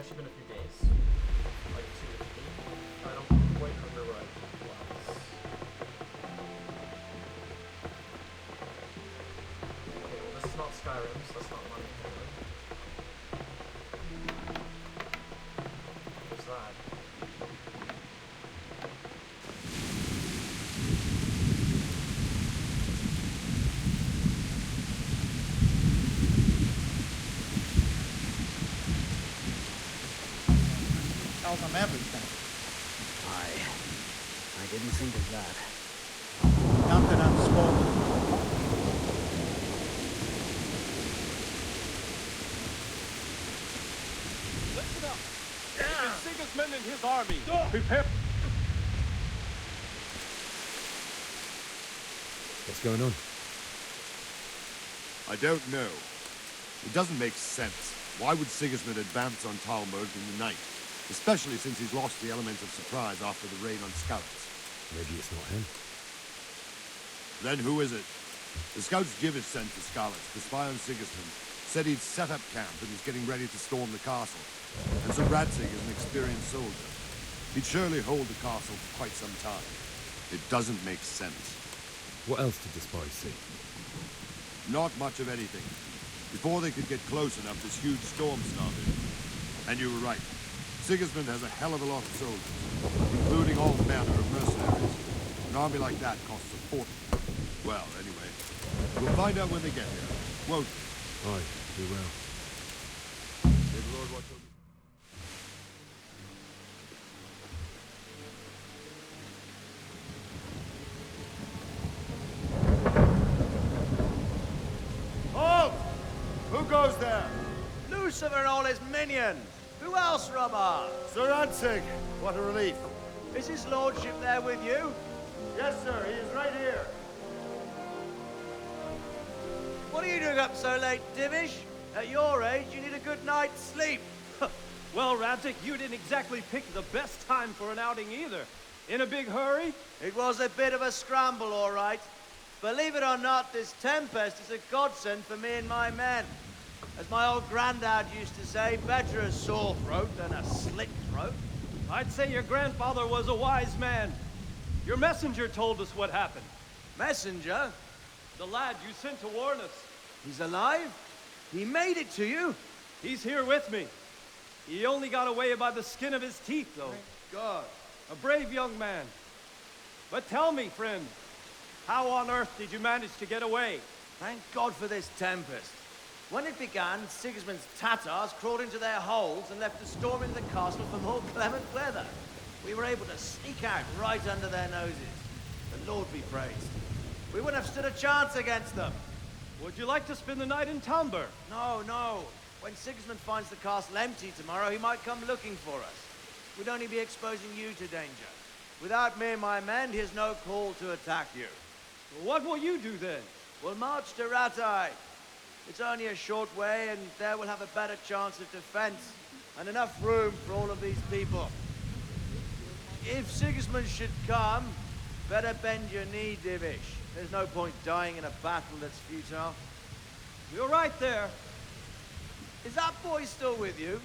actually been a few days. Like 2 or 3. I don't quite remember what was. Okay, well this is not Skyrim, so that's not money. What's that? Tell them everything. I didn't think of that. Nothing unspoken. Listen up! It's Sigismund and his army. Prepare. What's going on? I don't know. It doesn't make sense. Why would Sigismund advance on Talmberg in the night? Especially since he's lost the element of surprise after the raid on Scouts. Maybe it's not him. Then who is it? The Scouts Jivis sent to Skalitz to spy on Sigismund, said he'd set up camp and was getting ready to storm the castle. And so Radzig is an experienced soldier. He'd surely hold the castle for quite some time. It doesn't make sense. What else did the spies see? Not much of anything. Before they could get close enough, this huge storm started. And you were right. Sigismund has a hell of a lot of soldiers, including all manner of mercenaries. An army like that costs a fortune. Well, anyway, we'll find out when they get here, won't we? Aye, we will. May the Lord watch over. Halt! Who goes there? Lucifer and all his minions. Who else, Robber? Sir Ansig. What a relief. Is his lordship there with you? Yes, sir. He is right here. What are you doing up so late, Divish? At your age, you need a good night's sleep. Well, Radzig, you didn't exactly pick the best time for an outing either. In a big hurry? It was a bit of a scramble, all right. Believe it or not, this tempest is a godsend for me and my men. As my old granddad used to say, better a sore throat than a slit throat. I'd say your grandfather was a wise man. Your messenger told us what happened. Messenger? The lad you sent to warn us. He's alive? He made it to you? He's here with me. He only got away by the skin of his teeth, though. Thank God. A brave young man. But tell me, friend, how on earth did you manage to get away? Thank God for this tempest. When it began, Sigismund's Tatars crawled into their holes and left us storming the castle for more clement weather. We were able to sneak out right under their noses. The Lord be praised. We wouldn't have stood a chance against them. Would you like to spend the night in Talmberg? No, no. When Sigismund finds the castle empty tomorrow, he might come looking for us. We'd only be exposing you to danger. Without me and my men, he has no call to attack you. What will you do then? We'll march to Ratai. It's only a short way, and there we'll have a better chance of defense, and enough room for all of these people. If Sigismund should come, better bend your knee, Divish. There's no point dying in a battle that's futile. You're right there. Is that boy still with you?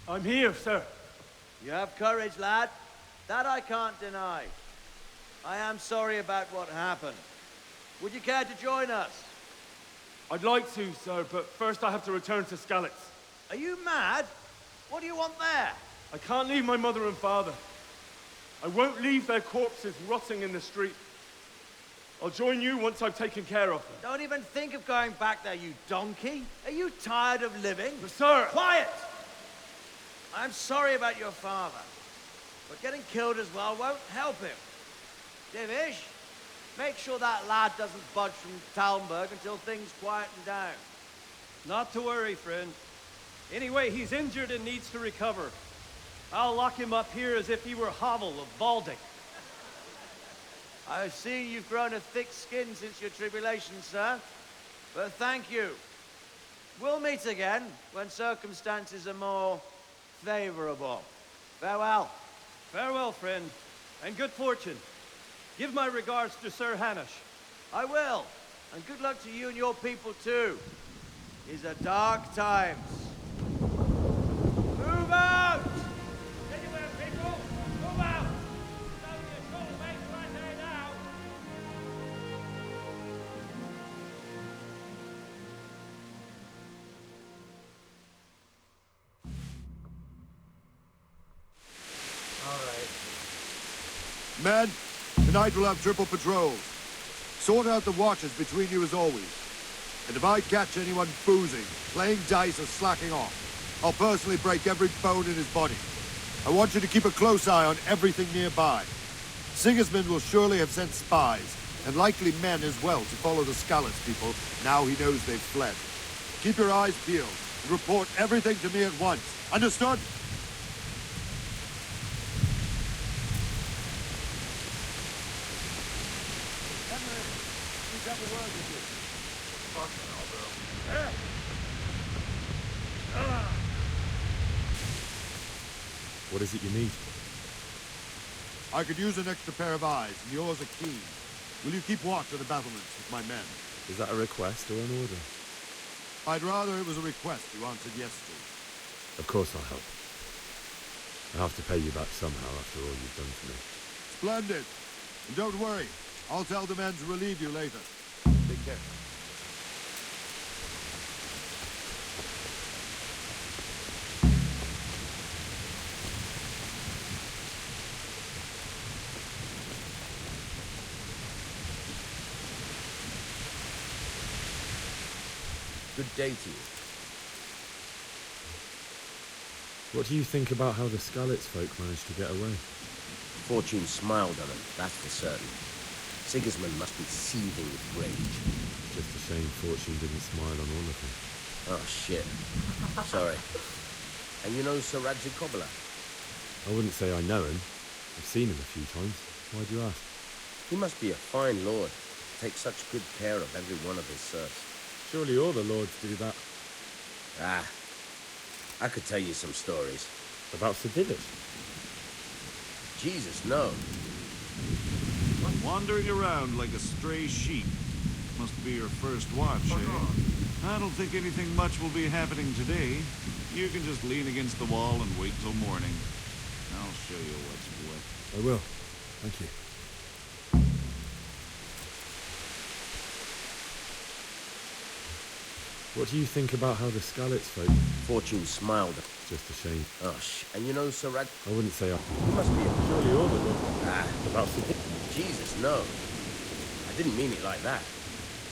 I'm here, sir. You have courage, lad. That I can't deny. I am sorry about what happened. Would you care to join us? I'd like to, sir, but first I have to return to Skalitz. Are you mad? What do you want there? I can't leave my mother and father. I won't leave their corpses rotting in the street. I'll join you once I've taken care of them. Don't even think of going back there, you donkey. Are you tired of living? But sir! Quiet! I'm sorry about your father, but getting killed as well won't help him. Divish, make sure that lad doesn't budge from Talmberg until things quieten down. Not to worry, friend. Anyway, he's injured and needs to recover. I'll lock him up here as if he were Havel of Balding. I've seen you've grown a thick skin since your tribulation, sir. But thank you. We'll meet again when circumstances are more favorable. Farewell. Farewell, friend, and good fortune. Give my regards to Sir Hanush. I will. And good luck to you and your people, too. These are dark times. Men, tonight we'll have triple patrols. Sort out the watches between you as always. And if I catch anyone boozing, playing dice, or slacking off, I'll personally break every bone in his body. I want you to keep a close eye on everything nearby. Sigismund will surely have sent spies, and likely men as well, to follow the Skalitz people now he knows they've fled. Keep your eyes peeled, and report everything to me at once. Understood? Henry, please have a word with you. Fucking hell, bro. What is it you need? I could use an extra pair of eyes, and yours are keen. Will you keep watch of the battlements with my men? Is that a request or an order? I'd rather it was a request you answered yes to. Of course I'll help. I have to pay you back somehow after all you've done for me. Splendid. And don't worry, I'll tell the men to relieve you later. Take care. Good day to you. What do you think about how the Skalitz folk managed to get away? Fortune smiled on him, that's for certain. Sigismund must be seething with rage. Just a shame Fortune didn't smile on all of them. Oh, shit. Sorry. And you know Sir Radzig Kobyla? I wouldn't say I know him. I've seen him a few times. Why do you ask? He must be a fine lord. Takes such good care of every one of his serfs. Surely all the lords do that. Ah, I could tell you some stories. About Sir Divish? Jesus, no. Wandering around like a stray sheep. Must be your first watch, eh? I don't think anything much will be happening today. You can just lean against the wall and wait till morning. I'll show you what's what. I will. Thank you. What do you think about how the Skalitz folk... Fortune smiled. Just a shame. Oh, and you know Sir Rad... I wouldn't say I... He must be a... Surely all the lords... Ah, About Sir Divish? Jesus, no. I didn't mean it like that.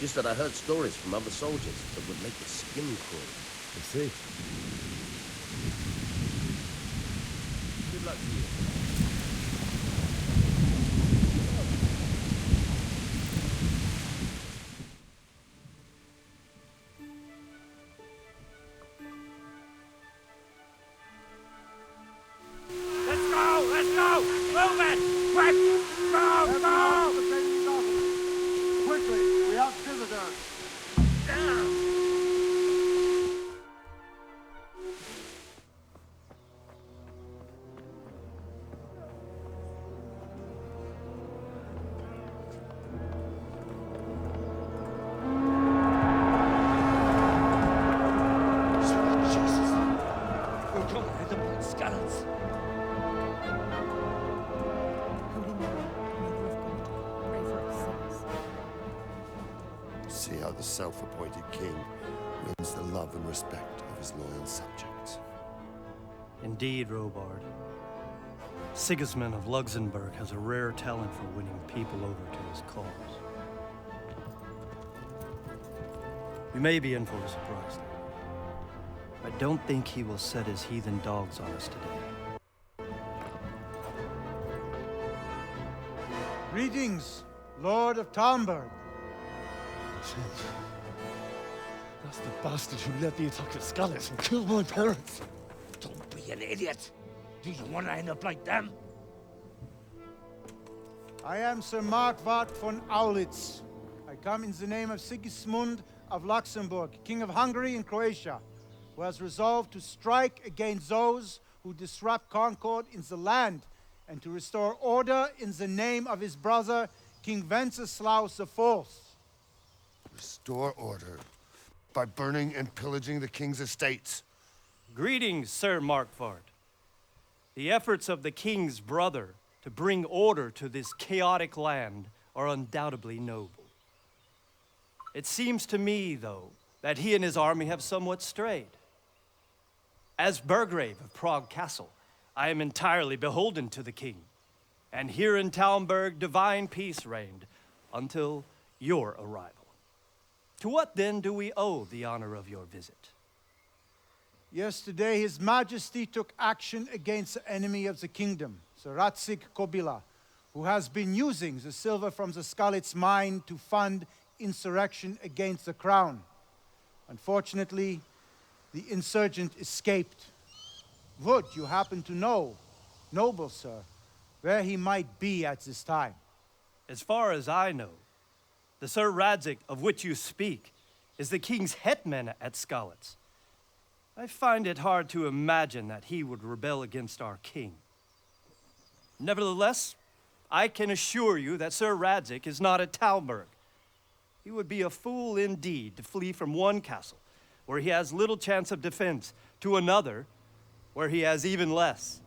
Just that I heard stories from other soldiers that would make your skin crawl. I see. Good luck to you. Let's go! Let's go! Move it! Quick! Go! Go! Quickly, we have visitors. Jesus! We're gonna hit them with skeletons. See how the self-appointed king wins the love and respect of his loyal subjects. Indeed, Robard. Sigismund of Luxembourg has a rare talent for winning people over to his cause. You may be in for a surprise, though. I don't think he will set his heathen dogs on us today. Greetings, Lord of Talmberg. That's the bastard who led the attack at Skalitz and killed my parents. Don't be an idiot. Do you want to end up like them? I am Sir Markwart von Aulitz. I come in the name of Sigismund of Luxembourg, King of Hungary and Croatia, who has resolved to strike against those who disrupt concord in the land and to restore order in the name of his brother, King Wenceslaus IV. Restore order by burning and pillaging the king's estates. Greetings, Sir Markwart. The efforts of the king's brother to bring order to this chaotic land are undoubtedly noble. It seems to me, though, that he and his army have somewhat strayed. As Burgrave of Prague Castle, I am entirely beholden to the king. And here in Talmberg, divine peace reigned until your arrival. To what then do we owe the honor of your visit? Yesterday, His Majesty took action against the enemy of the kingdom, the Ratzik Kobila, who has been using the silver from the Skalitz mine to fund insurrection against the crown. Unfortunately, the insurgent escaped. Would you happen to know, noble sir, where he might be at this time? As far as I know, the Sir Radzik of which you speak is the king's hetman at Skalitz. I find it hard to imagine that he would rebel against our king. Nevertheless, I can assure you that Sir Radzik is not at Talmberg. He would be a fool indeed to flee from one castle, where he has little chance of defense, to another, where he has even less.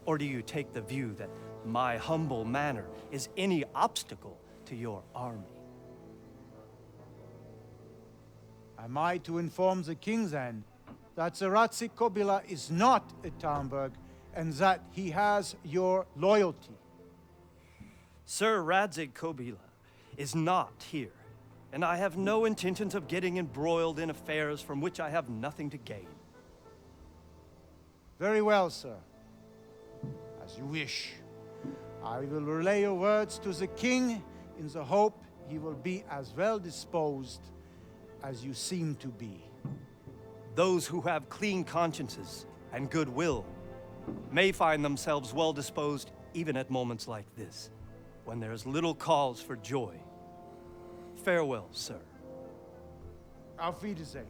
Or do you take the view that my humble manner is any obstacle to your army? Am I to inform the king then that the Ratzik Kobila is not at Talmberg and that he has your loyalty? Sir Radzik Kobila is not here, and I have no intentions of getting embroiled in affairs from which I have nothing to gain. Very well, sir. As you wish. I will relay your words to the king in the hope he will be as well disposed as you seem to be. Those who have clean consciences and goodwill may find themselves well disposed even at moments like this, when there is little cause for joy. Farewell, sir. Auf Wiedersehen.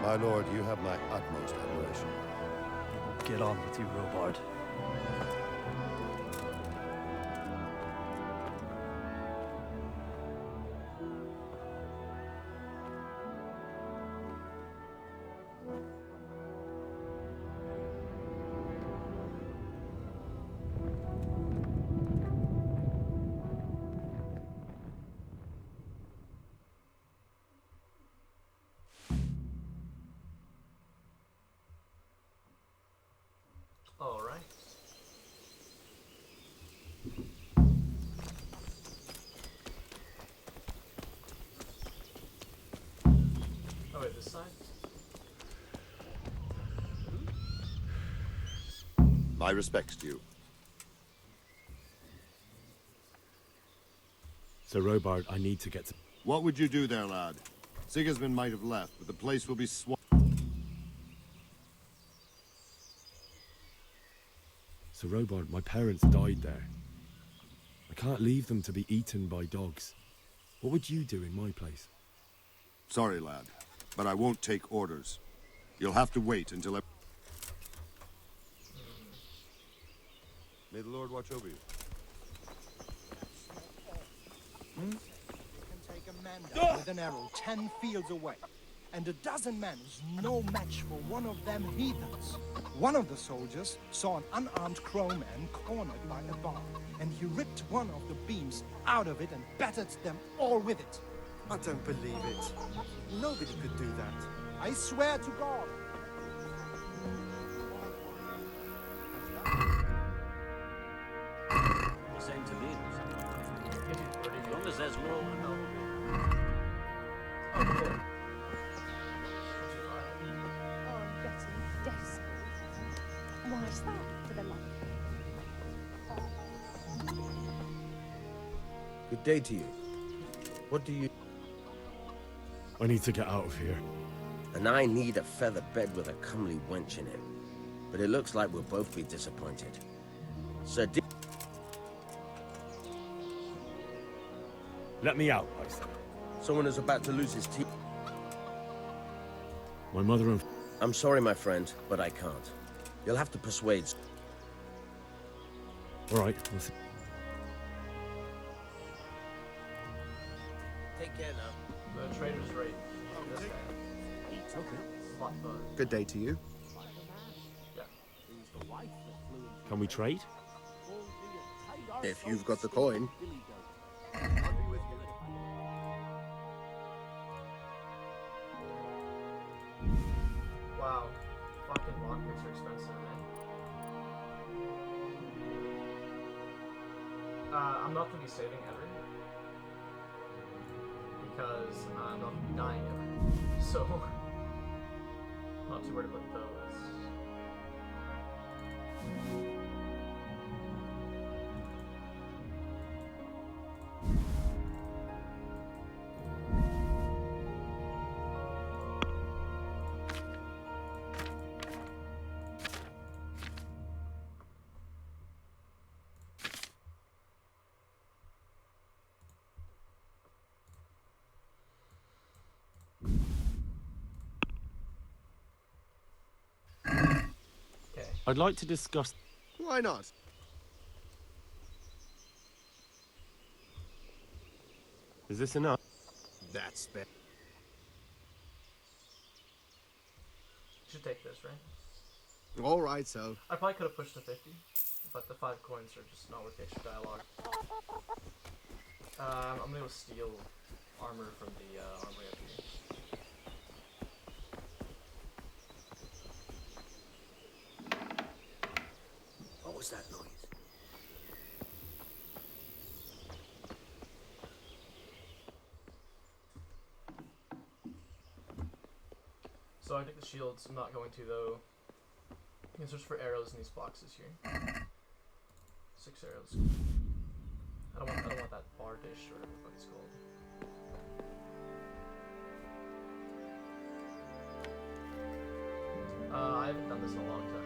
My lord, you have my utmost admiration. Get on with you, Robard. All right. Oh, wait, this side? My respects to you. Sir Robard, I need to get to... What would you do there, lad? Sigismund might have left, but the place will be swamped. Sir Robard, my parents died there. I can't leave them to be eaten by dogs. What would you do in my place? Sorry, lad, but I won't take orders. You'll have to wait until... May the Lord watch over you. You can take a man down with an arrow 10 fields away. And a dozen men is no match for one of them heathens. One of the soldiers saw an unarmed crowman cornered by a barn, and he ripped one of the beams out of it and battered them all with it. I don't believe it. Nobody could do that. I swear to God. The same to me. As long as there's no... Why is that, for the love? Good day to you. What do you... I need to get out of here. And I need a feather bed with a comely wench in it. But it looks like we'll both be disappointed. Sir Let me out, I said. Someone is about to lose his teeth. My mother and... I'm sorry, my friend, but I can't. You'll have to persuade... All right, we'll see. Take care now. The trader's rate. This guy. Okay. Spot the... Good day to you. Yeah. Can we trade? If you've got the coin. Wow. Fucking lockpicks are expensive, man. I'm not gonna be saving ever. Because I'm not gonna be dying ever. So, not too worried about those. I'd like to discuss... Why not? Is this enough? That's better. Should take this, right? All right, so. I probably could have pushed to 50, but the 5 coins are just not worth the extra dialogue. I'm gonna go steal armor from the armory up here. What was that noise? So I take the shields. I'm not going to though. You can search for arrows in these boxes here. 6 arrows. I don't want that bar dish or whatever the fuck it's called. I haven't done this in a long time.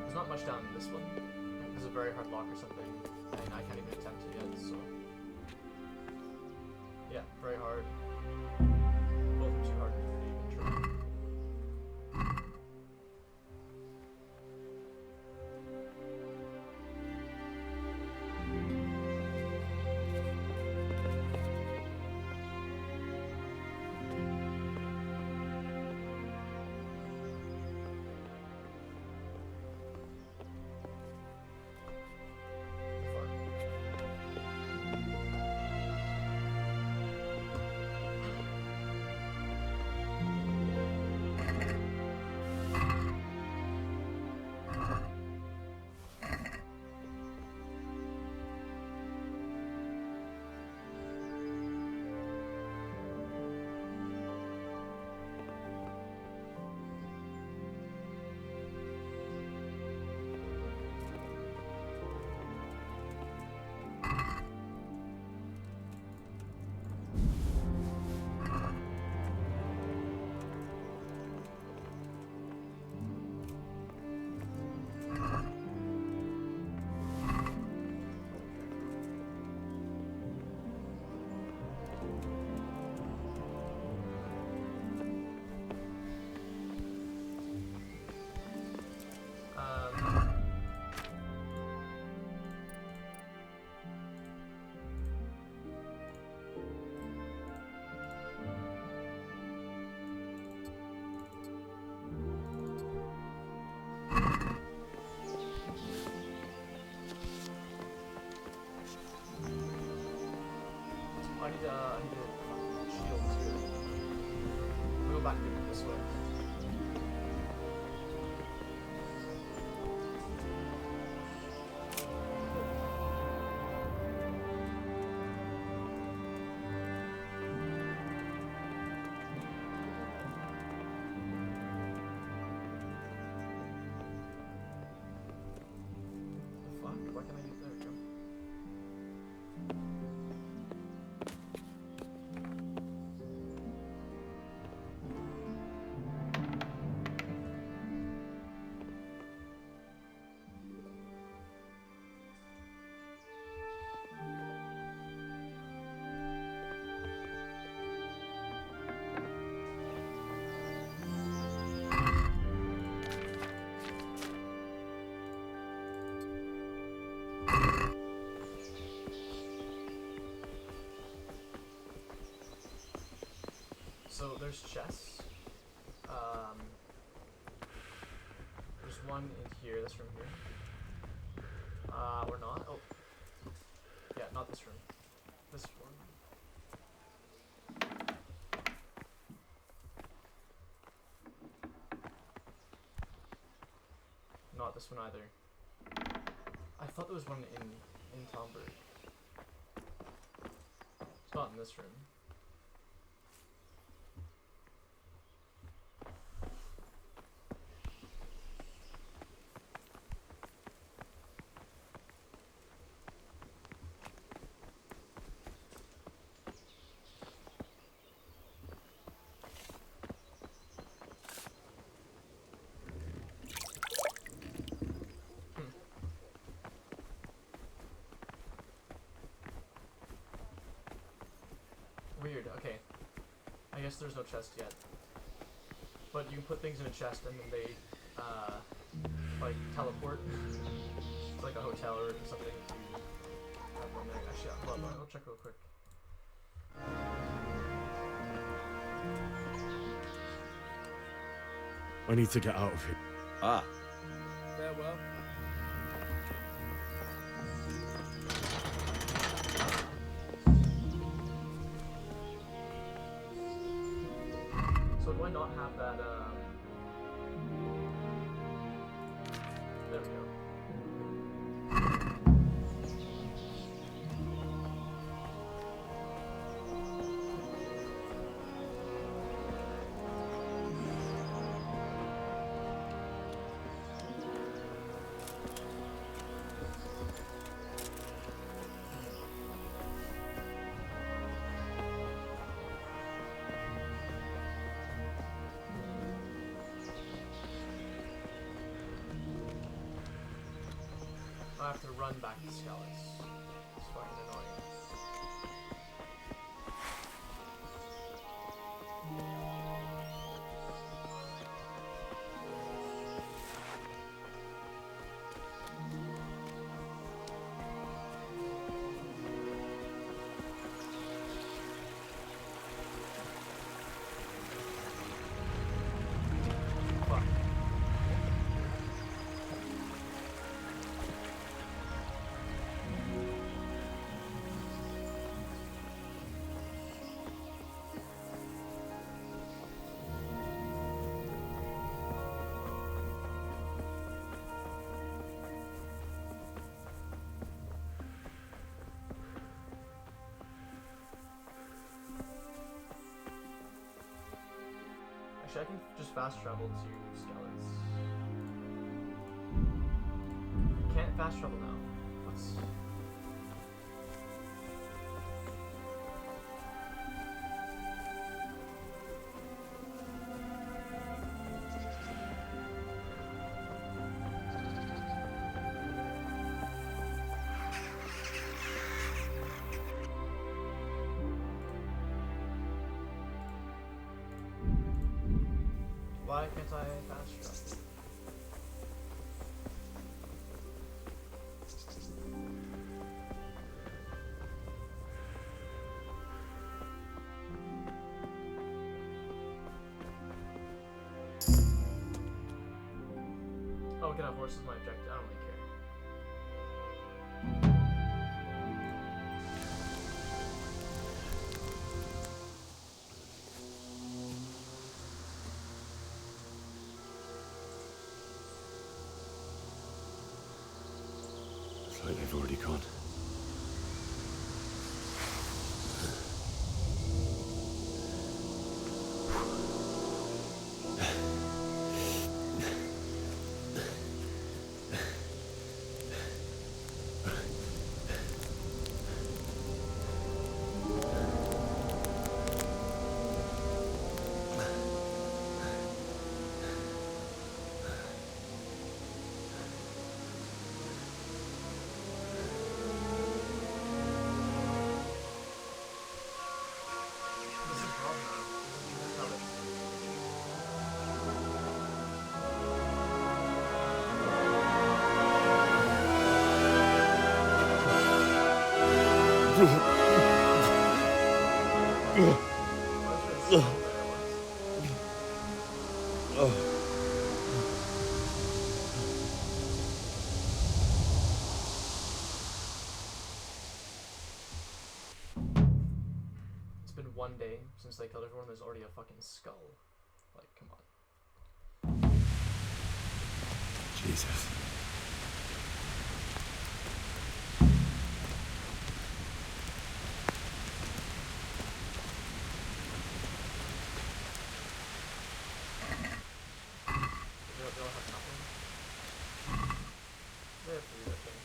There's not much down in this one. This is a very hard lock or something, and I can't even attempt it yet, so... Yeah, very hard. Both are too hard for me to even try. I need shields here. back this way. Why can I use there we go. So there's chests. There's one in here, this room here. Or not. Oh. Yeah, not this room. This one. Not this one either. I thought there was one in Tomberg. It's not in this room. Weird, okay. I guess there's no chest yet. But you can put things in a chest and then they, like, teleport to like a hotel or something to have one there. Actually, hold on, I'll check real quick. I need to get out of here. Ah. Farewell. So do I not have that, there we go. I have to run back to Skellis. It's fucking annoying. Fuck. Actually, I can just fast travel to Skellis. Can't fast travel now. What's... Why can't I fast travel? Oh, get off horse is my objective. I don't really care. Looks like they've already gone. It's been 1 day since they killed everyone. There's already a fucking skull. Like, come on. Jesus. They don't have nothing. They have food, I think.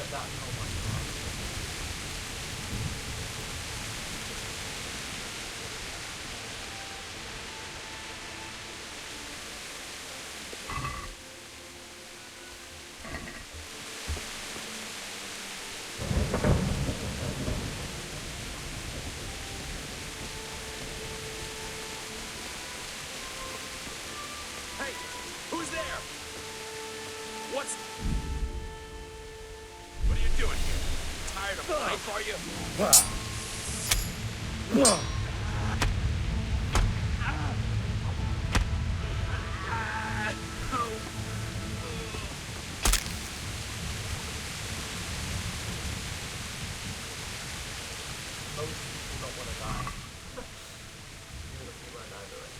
That, oh my god. Hey, who's there? What's... What are you doing here? Tired of life, are you? Most people don't want to die. Even if you want to die already.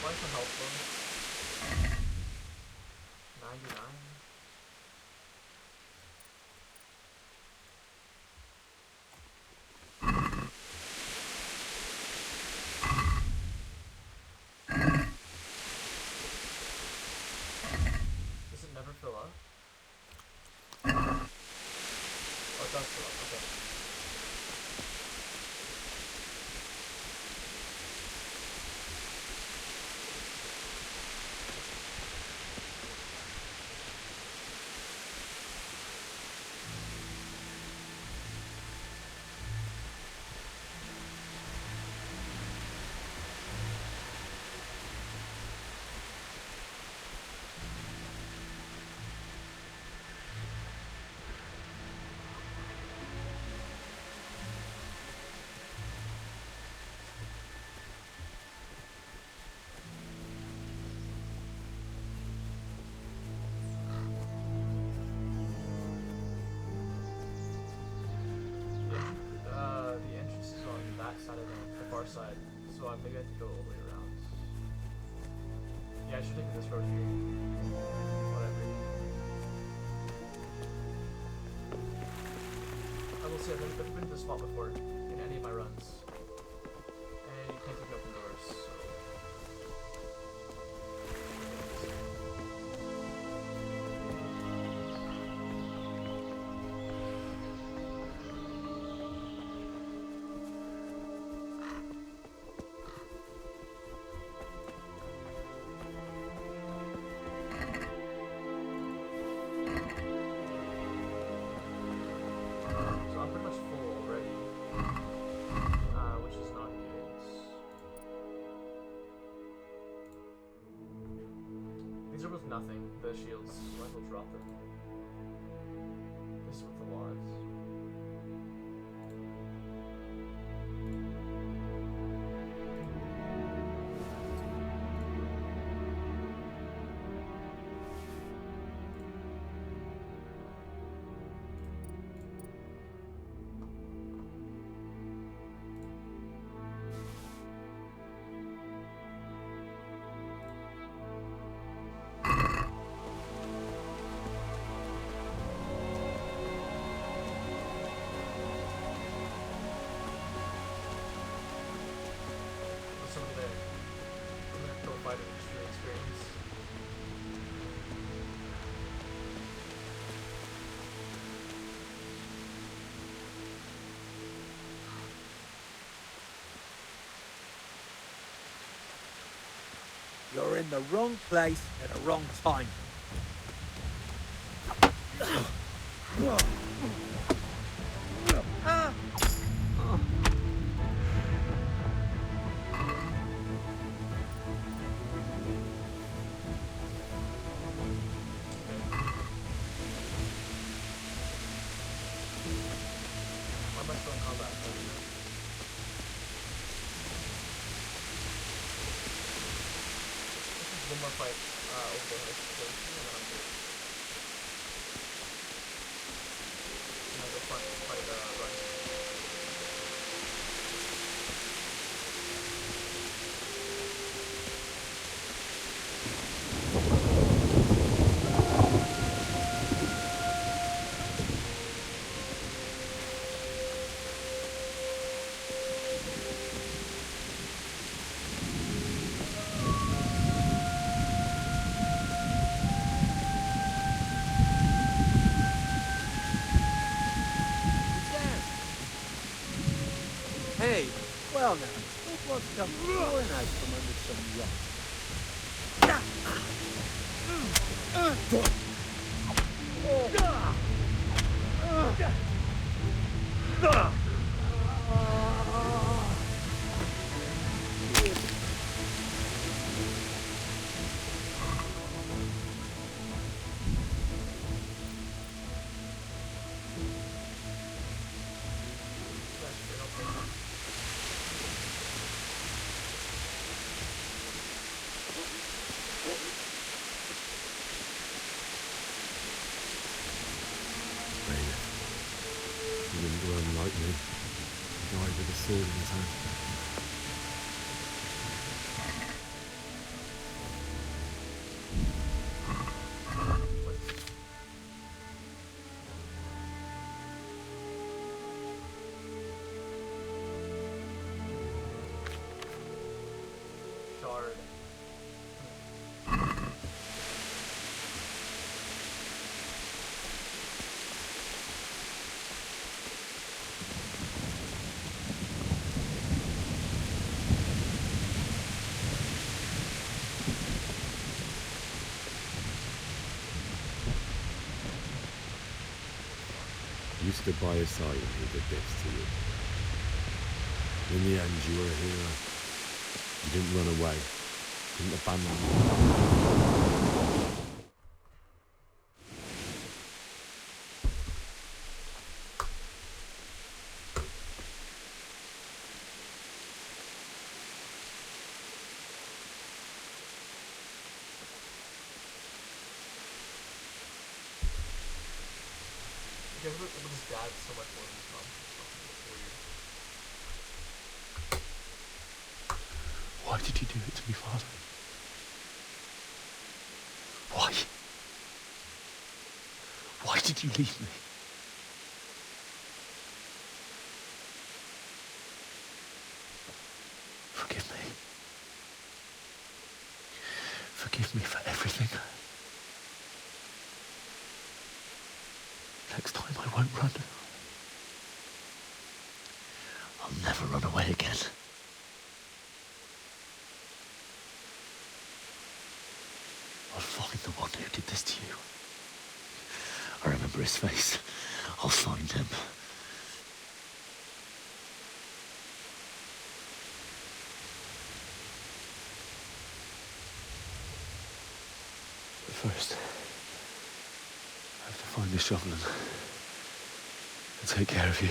What's the health bonus? 99? Does it never fill up? Oh, it does fill up, okay. far side, so maybe I have to go all the way around. Yeah, I should take this road here. Whatever. I will say I've never been to this spot before in any of my runs. And you can't open doors, so... So I'm pretty much full already, which is not good. These are with nothing, the shields, so might as well drop them. This is with the lives. There's somebody there. I'm gonna go fight him just for the experience. You're in the wrong place at the wrong time. Why am I still in combat? I don't know. This is one more fight over there, and then I'm good. And I go fight Ryan. Hey, well now, it was come pouring out from under some rock. He didn't run like me. He died with a sword in his hand. Shard. You stood by his side when he did this to you. In the end, you were a hero. You didn't run away. Didn't abandon me. He was with his dad so much more than his mom. It's weird. did you do it to me, Father? Why? Why did you leave me? Forgive me. Forgive me for everything. Next time I won't run. I'll never run away again. I'll find the one who did this to you. I remember his face. I'll find him. But first, I have to find the shovel and take care of you.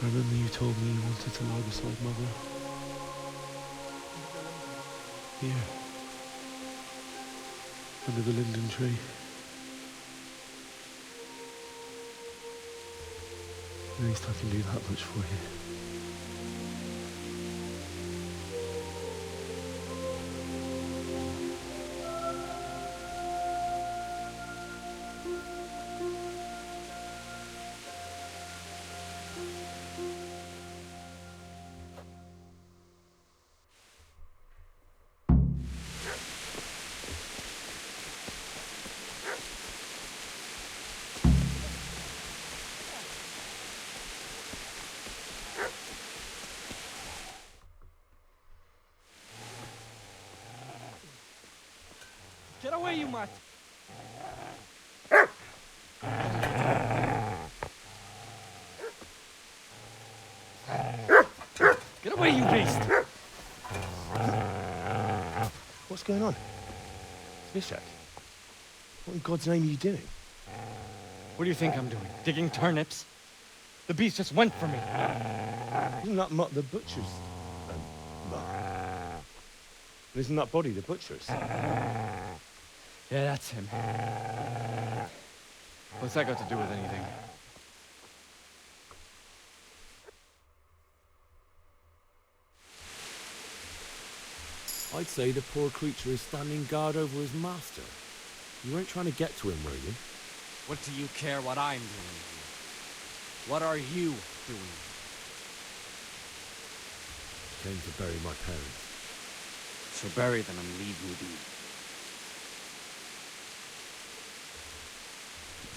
I remember you told me you wanted to lie beside Mother. Here. Under the linden tree. At least I can do that much for you. Get away, you mutt! Get away, you beast! What's going on? Bishak? What in God's name are you doing? What do you think I'm doing? Digging turnips? The beast just went for me. Isn't that Mutt the butcher's? Mutt? Isn't that body the butcher's? Yeah, that's him. What's that got to do with anything? I'd say the poor creature is standing guard over his master. You weren't trying to get to him, were you? What do you care what I'm doing here? What are you doing? Came to bury my parents. So bury them and leave me be.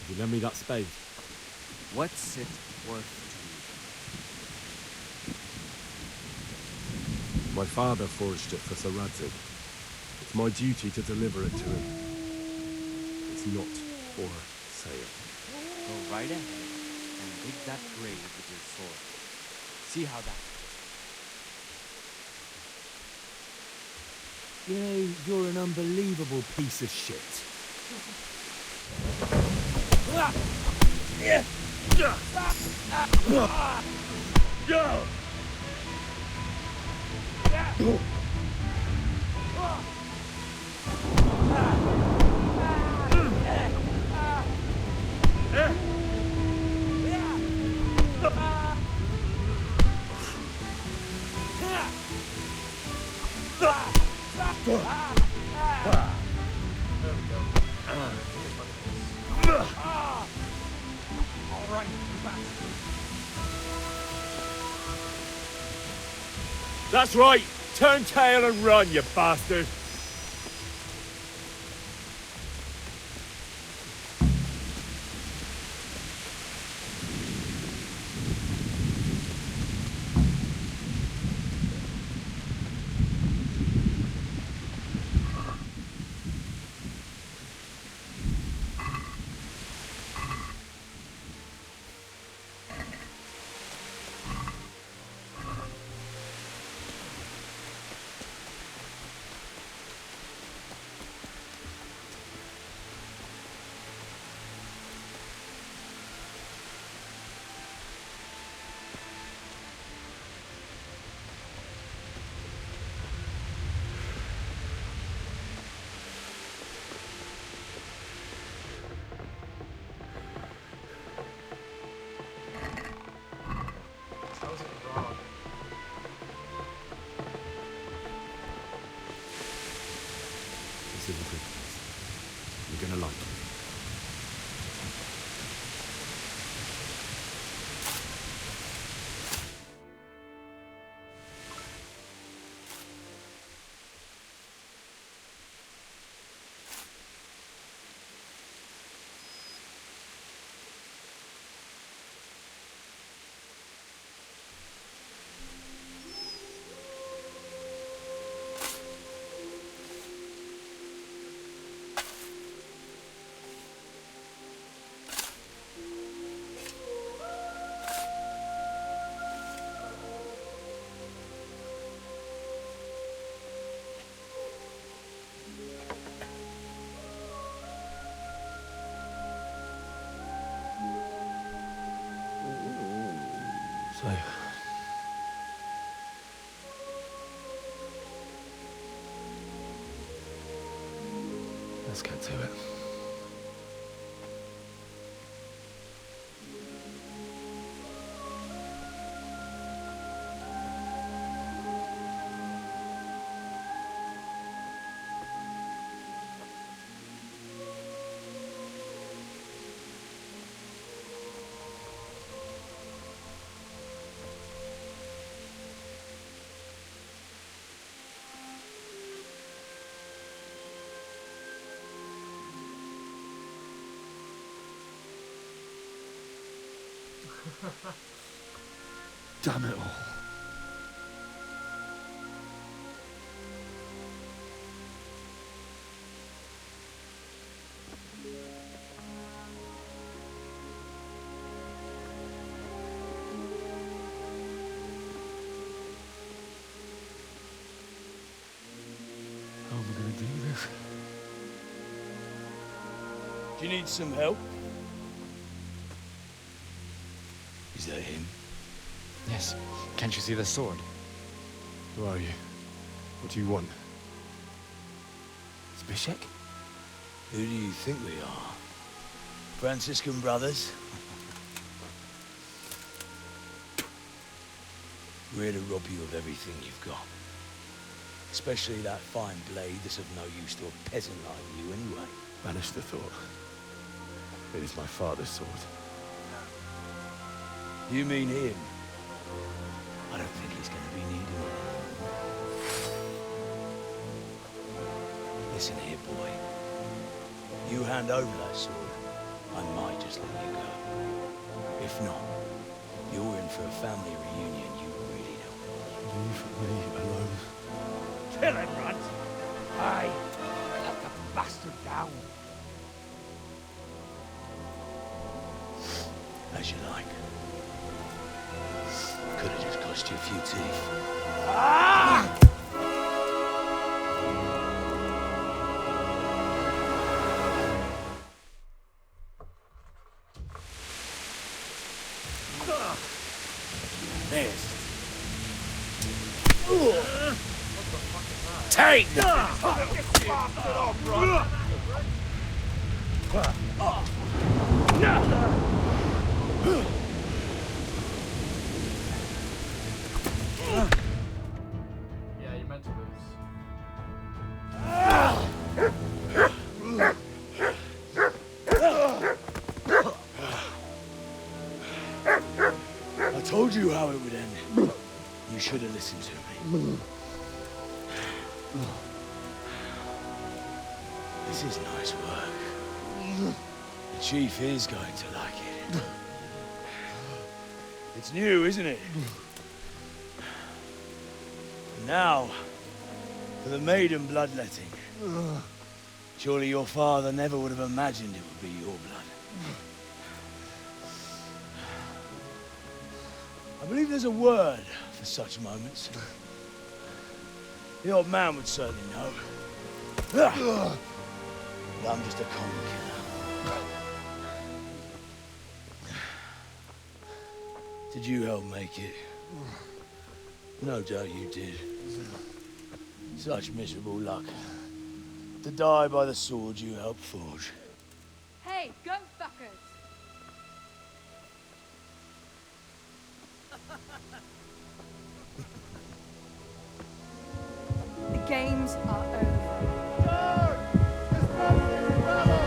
Did you lend me that spade? What's it worth to you? My father forged it for Sir Radzig. It's my duty to deliver it to him. It's not for sale. Go right ahead and dig that grave with your sword. See how that... You know, you're an unbelievable piece of shit. That's right! Turn tail and run, you bastard! You're gonna like it. So, let's get to it. Damn it all. How am I gonna do this? Do you need some help? Is that him? Yes. Can't you see the sword? Who are you? What do you want? Zbyszek? Who do you think we are? Franciscan brothers? We're here to rob you of everything you've got. Especially that fine blade that's of no use to a peasant like you anyway. Banish the thought. It is my father's sword. You mean him? I don't think he's gonna be needing it. Listen here, boy. You hand over that sword, I might just let you go. If not, you're in for a family reunion you really don't want. Leave me alone. Kill him, Runt! Aye, cut the bastard down. As you like. Could have just cost you a few teeth. Ah! There's. Take! Yeah, you meant to lose. I told you how it would end. You should have listened to me. This is nice work. The chief is going to like it. It's new, isn't it? And now, for the maiden bloodletting. Surely your father never would have imagined it would be your blood. I believe there's a word for such moments. The old man would certainly know. But I'm just a common killer. Did you help make it? No doubt you did. Such miserable luck. To die by the sword you helped forge. Hey, go fuckers! The games are over. Lord, this was the rebel!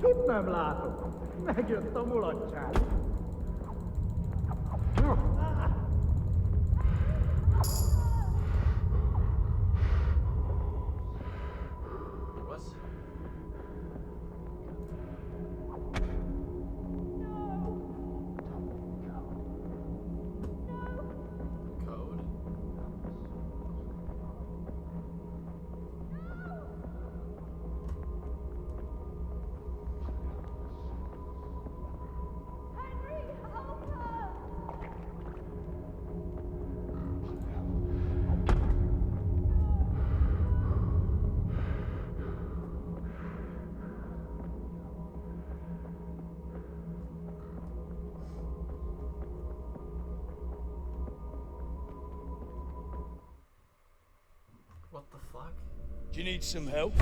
Kitnem látom. Megjött a mulatság. What? Code? What the fuck? Do you need some help?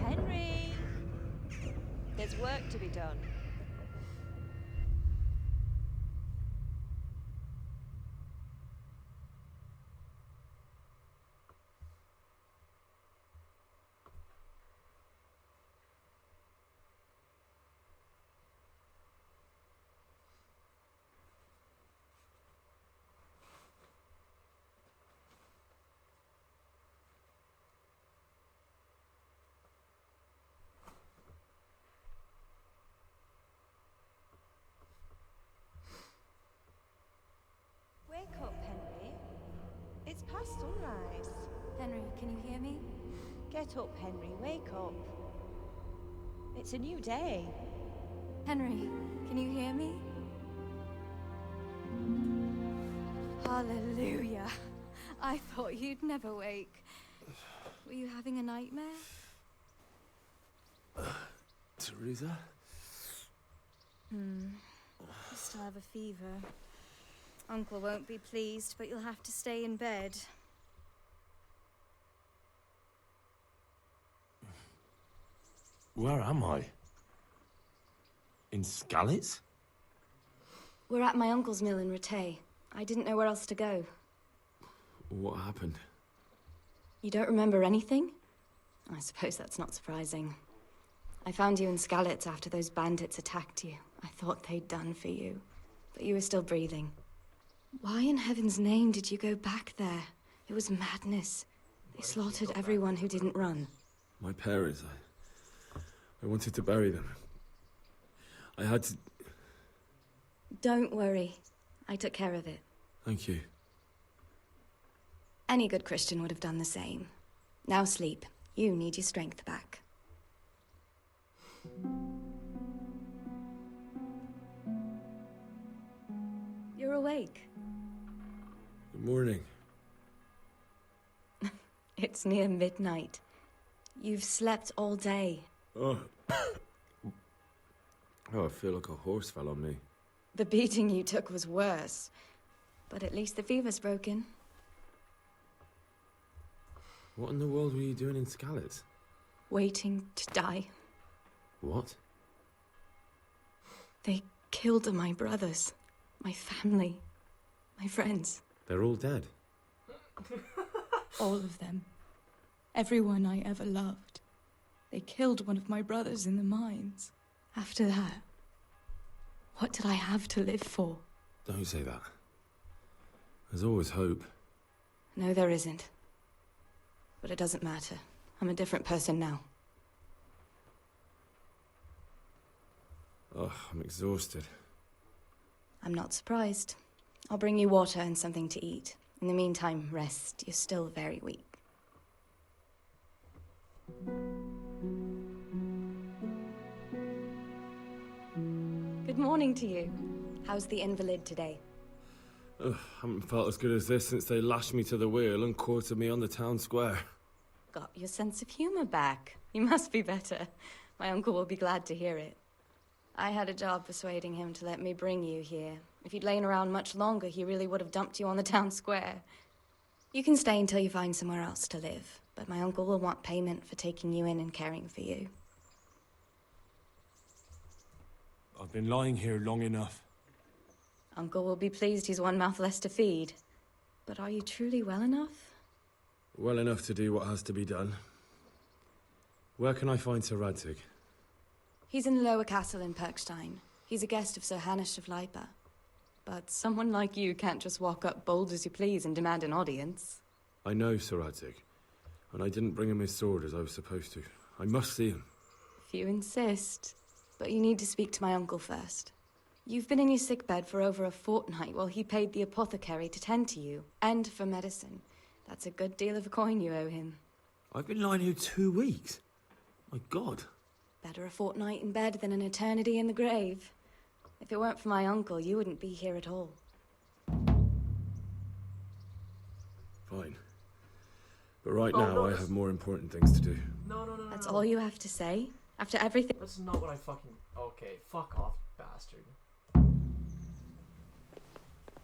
Henry! There's work to be done. Wake up, Henry. It's past sunrise. Henry, can you hear me? Get up, Henry. Wake up. It's a new day. Henry, can you hear me? Hallelujah. I thought you'd never wake. Were you having a nightmare? Teresa? You still have a fever. Uncle won't be pleased, but you'll have to stay in bed. Where am I? In Skalitz? We're at my uncle's mill in Rattay. I didn't know where else to go. What happened? You don't remember anything? I suppose that's not surprising. I found you in Skalitz after those bandits attacked you. I thought they'd done for you, but you were still breathing. Why in heaven's name did you go back there? It was madness. They slaughtered everyone who didn't run. My parents, I wanted to bury them. I had to... Don't worry. I took care of it. Thank you. Any good Christian would have done the same. Now sleep. You need your strength back. You're awake. Good morning. It's near midnight. You've slept all day. Oh. Oh, I feel like a horse fell on me. The beating you took was worse. But at least the fever's broken. What in the world were you doing in Skalitz? Waiting to die. What? They killed my brothers, my family, my friends. They're all dead. All of them. Everyone I ever loved. They killed one of my brothers in the mines. After that, what did I have to live for? Don't say that. There's always hope. No, there isn't. But it doesn't matter. I'm a different person now. Oh, I'm exhausted. I'm not surprised. I'll bring you water and something to eat. In the meantime, rest. You're still very weak. Good morning to you. How's the invalid today? Ugh, haven't felt as good as this since they lashed me to the wheel and quartered me on the town square. got your sense of humor back. You must be better. My uncle will be glad to hear it. I had a job persuading him to let me bring you here. If you'd lain around much longer, he really would have dumped you on the town square. You can stay until you find somewhere else to live, but my uncle will want payment for taking you in and caring for you. I've been lying here long enough. Uncle will be pleased he's one mouth less to feed. But are you truly well enough? Well enough to do what has to be done. Where can I find Sir Radzig? He's in the lower castle in Perkstein. He's a guest of Sir Hanush of Leipa. But someone like you can't just walk up bold as you please and demand an audience. I know Sir Radzig, and I didn't bring him his sword as I was supposed to. I must see him. If you insist. But you need to speak to my uncle first. You've been in your sickbed for over a fortnight while he paid the apothecary to tend to you, and for medicine. That's a good deal of a coin you owe him. I've been lying here 2 weeks. My God. Better a fortnight in bed than an eternity in the grave. If it weren't for my uncle, you wouldn't be here at all. Fine. But right now, I have more important things to do. No. That's all you have to say? After everything— That's not what I fucking... Okay, fuck off, bastard.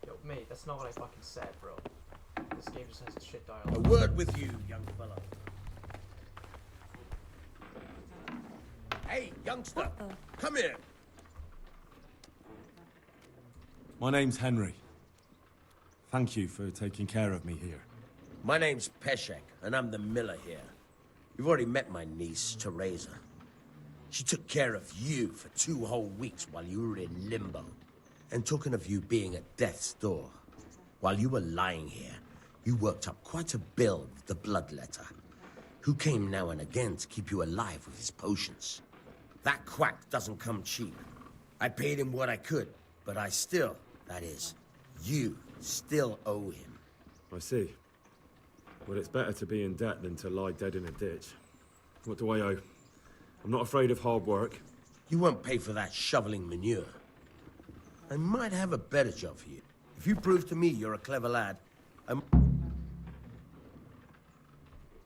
Yo, mate, that's not what I fucking said, bro. This game just has shit dialogue. A word with you, young fella. Hey, youngster, come here. My name's Henry. Thank you for taking care of me here. My name's Peshek, and I'm the miller here. You've already met my niece, Teresa. She took care of you for 2 whole weeks while you were in limbo. And talking of you being at death's door, while you were lying here, you worked up quite a bill with the bloodletter, who came now and again to keep you alive with his potions. That quack doesn't come cheap. I paid him what I could, but I still, that is, you still owe him. I see. Well, it's better to be in debt than to lie dead in a ditch. What do I owe? I'm not afraid of hard work. You won't pay for that shoveling manure. I might have a better job for you. If you prove to me you're a clever lad, Well,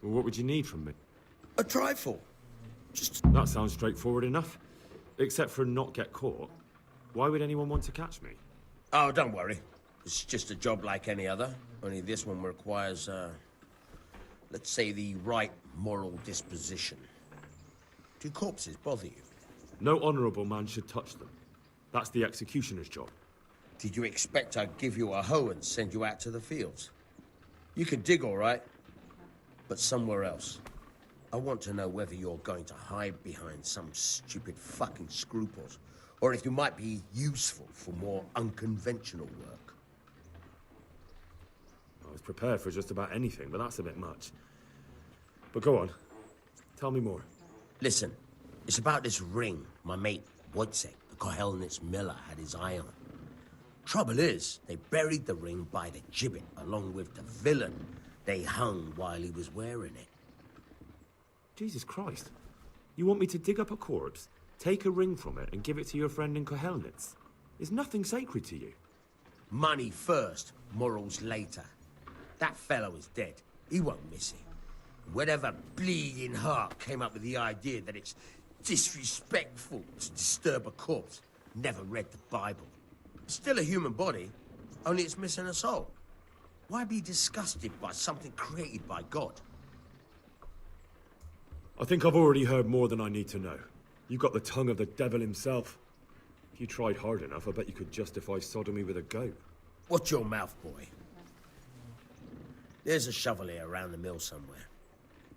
what would you need from me? a trifle. That sounds straightforward enough. Except for not get caught. Why would anyone want to catch me? Oh, don't worry. It's just a job like any other. Only this one requires, let's say, the right moral disposition. Do corpses bother you? No honourable man should touch them. That's the executioner's job. Did you expect I'd give you a hoe and send you out to the fields? You can dig all right, but somewhere else. I want to know whether you're going to hide behind some stupid fucking scruples, or if you might be useful for more unconventional work. I was prepared for just about anything, but that's a bit much. But go on. Tell me more. Listen, it's about this ring my mate Wojciech, the Kohelnitz miller, had his eye on. Trouble is, they buried the ring by the gibbet along with the villain they hung while he was wearing it. Jesus Christ. You want me to dig up a corpse, take a ring from it, and give it to your friend in Kohelnitz? Is nothing sacred to you? Money first, morals later. That fellow is dead. He won't miss it. Whatever bleeding heart came up with the idea that it's disrespectful to disturb a corpse never read the Bible. It's still a human body, only it's missing a soul. Why be disgusted by something created by God? I think I've already heard more than I need to know. You got the tongue of the devil himself. If you tried hard enough, I bet you could justify sodomy with a goat. Watch your mouth, boy. There's a shovel here around the mill somewhere.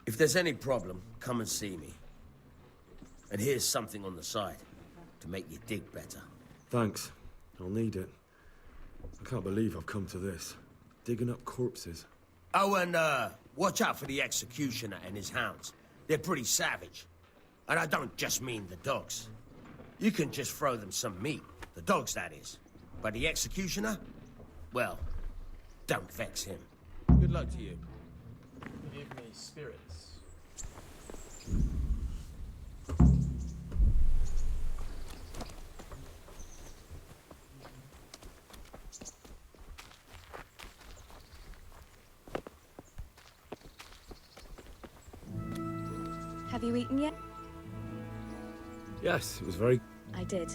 If there's any problem, come and see me. And here's something on the side to make you dig better. Thanks. I'll need it. I can't believe I've come to this. Digging up corpses. Oh, and watch out for the executioner and his hounds. They're pretty savage. And I don't just mean the dogs. You can just throw them some meat. The dogs, that is. But the executioner? Well, don't vex him. Good luck to you. He gave me spirits. Have you eaten yet? Yes, it was very... I did.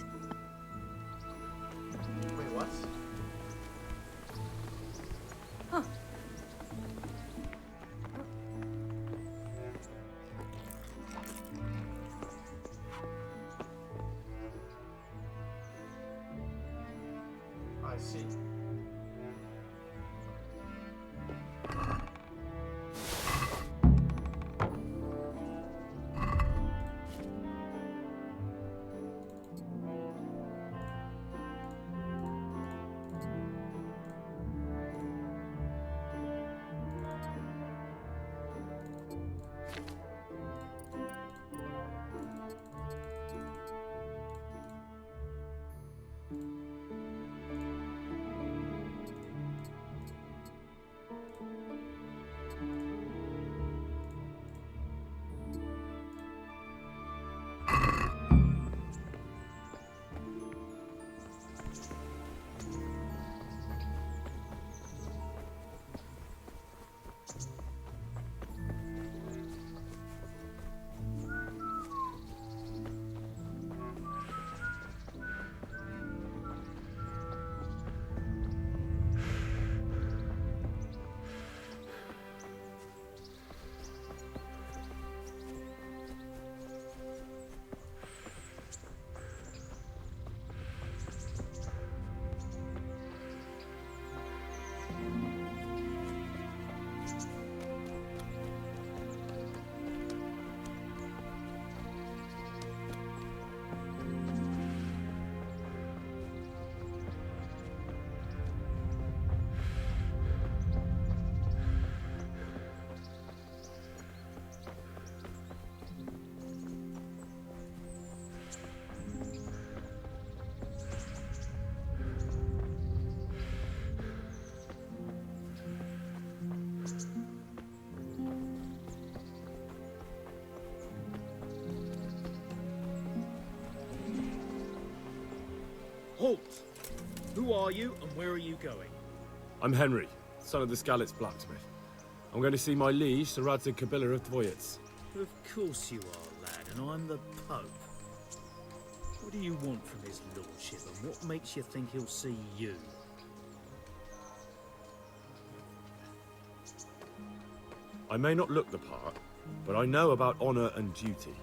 Wait, what? Huh. I see. Halt! Who are you and where are you going? I'm Henry, son of the Skalitz blacksmith. I'm going to see my liege, Sir Radzig Kabila of Dvoyitz. Of course you are, lad, and I'm the Pope. What do you want from his lordship, and what makes you think he'll see you? I may not look the part, but I know about honour and duty.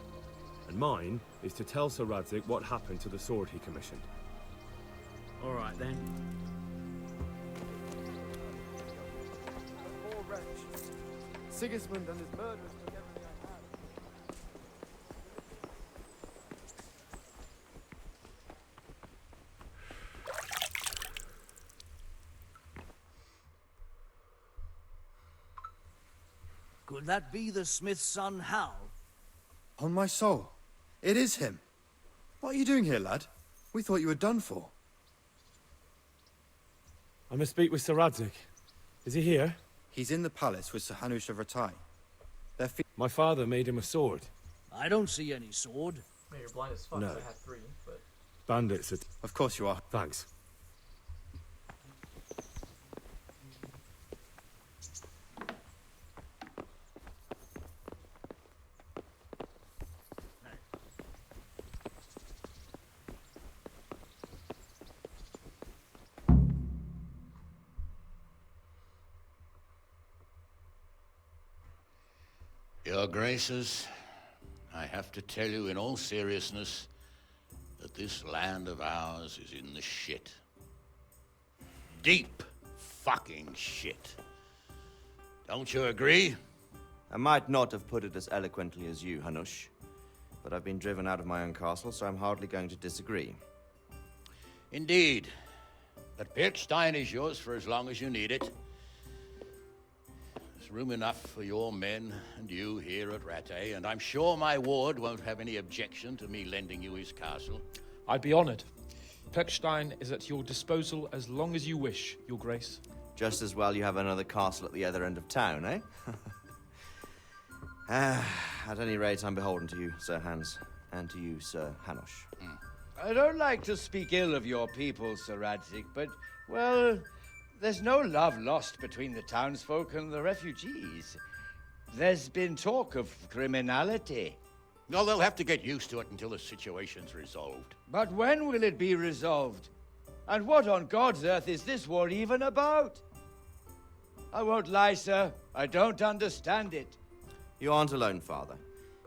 And mine is to tell Sir Radzig what happened to the sword he commissioned. All right, then. Poor wretch. Sigismund and his murderers took everything I had. Could that be the smith's son, Hal? On my soul. It is him. What are you doing here, lad? We thought you were done for. I must speak with Sir Radzig. Is he here? He's in the palace with Sir Hanush of Rattay. My father made him a sword. I don't see any sword. Man, you're blind as fuck. No. I had 3, but... Bandits at... Of course you are. Thanks. Your Graces, I have to tell you in all seriousness that this land of ours is in the shit. Deep fucking shit. Don't you agree? I might not have put it as eloquently as you, Hanush, but I've been driven out of my own castle, so I'm hardly going to disagree. Indeed. But Pacifist-ish is yours for as long as you need it. There's room enough for your men and you here at Rattay, and I'm sure my ward won't have any objection to me lending you his castle. I'd be honored. Pechstein is at your disposal as long as you wish, Your Grace. Just as well you have another castle at the other end of town, eh? At any rate, I'm beholden to you, Sir Hans, and to you, Sir Hanush. I don't like to speak ill of your people, Sir Radzig, but, well, there's no love lost between the townsfolk and the refugees. There's been talk of criminality. No, they'll have to get used to it until the situation's resolved. But when will it be resolved? And what on God's earth is this war even about? I won't lie, sir. I don't understand it. You aren't alone, Father.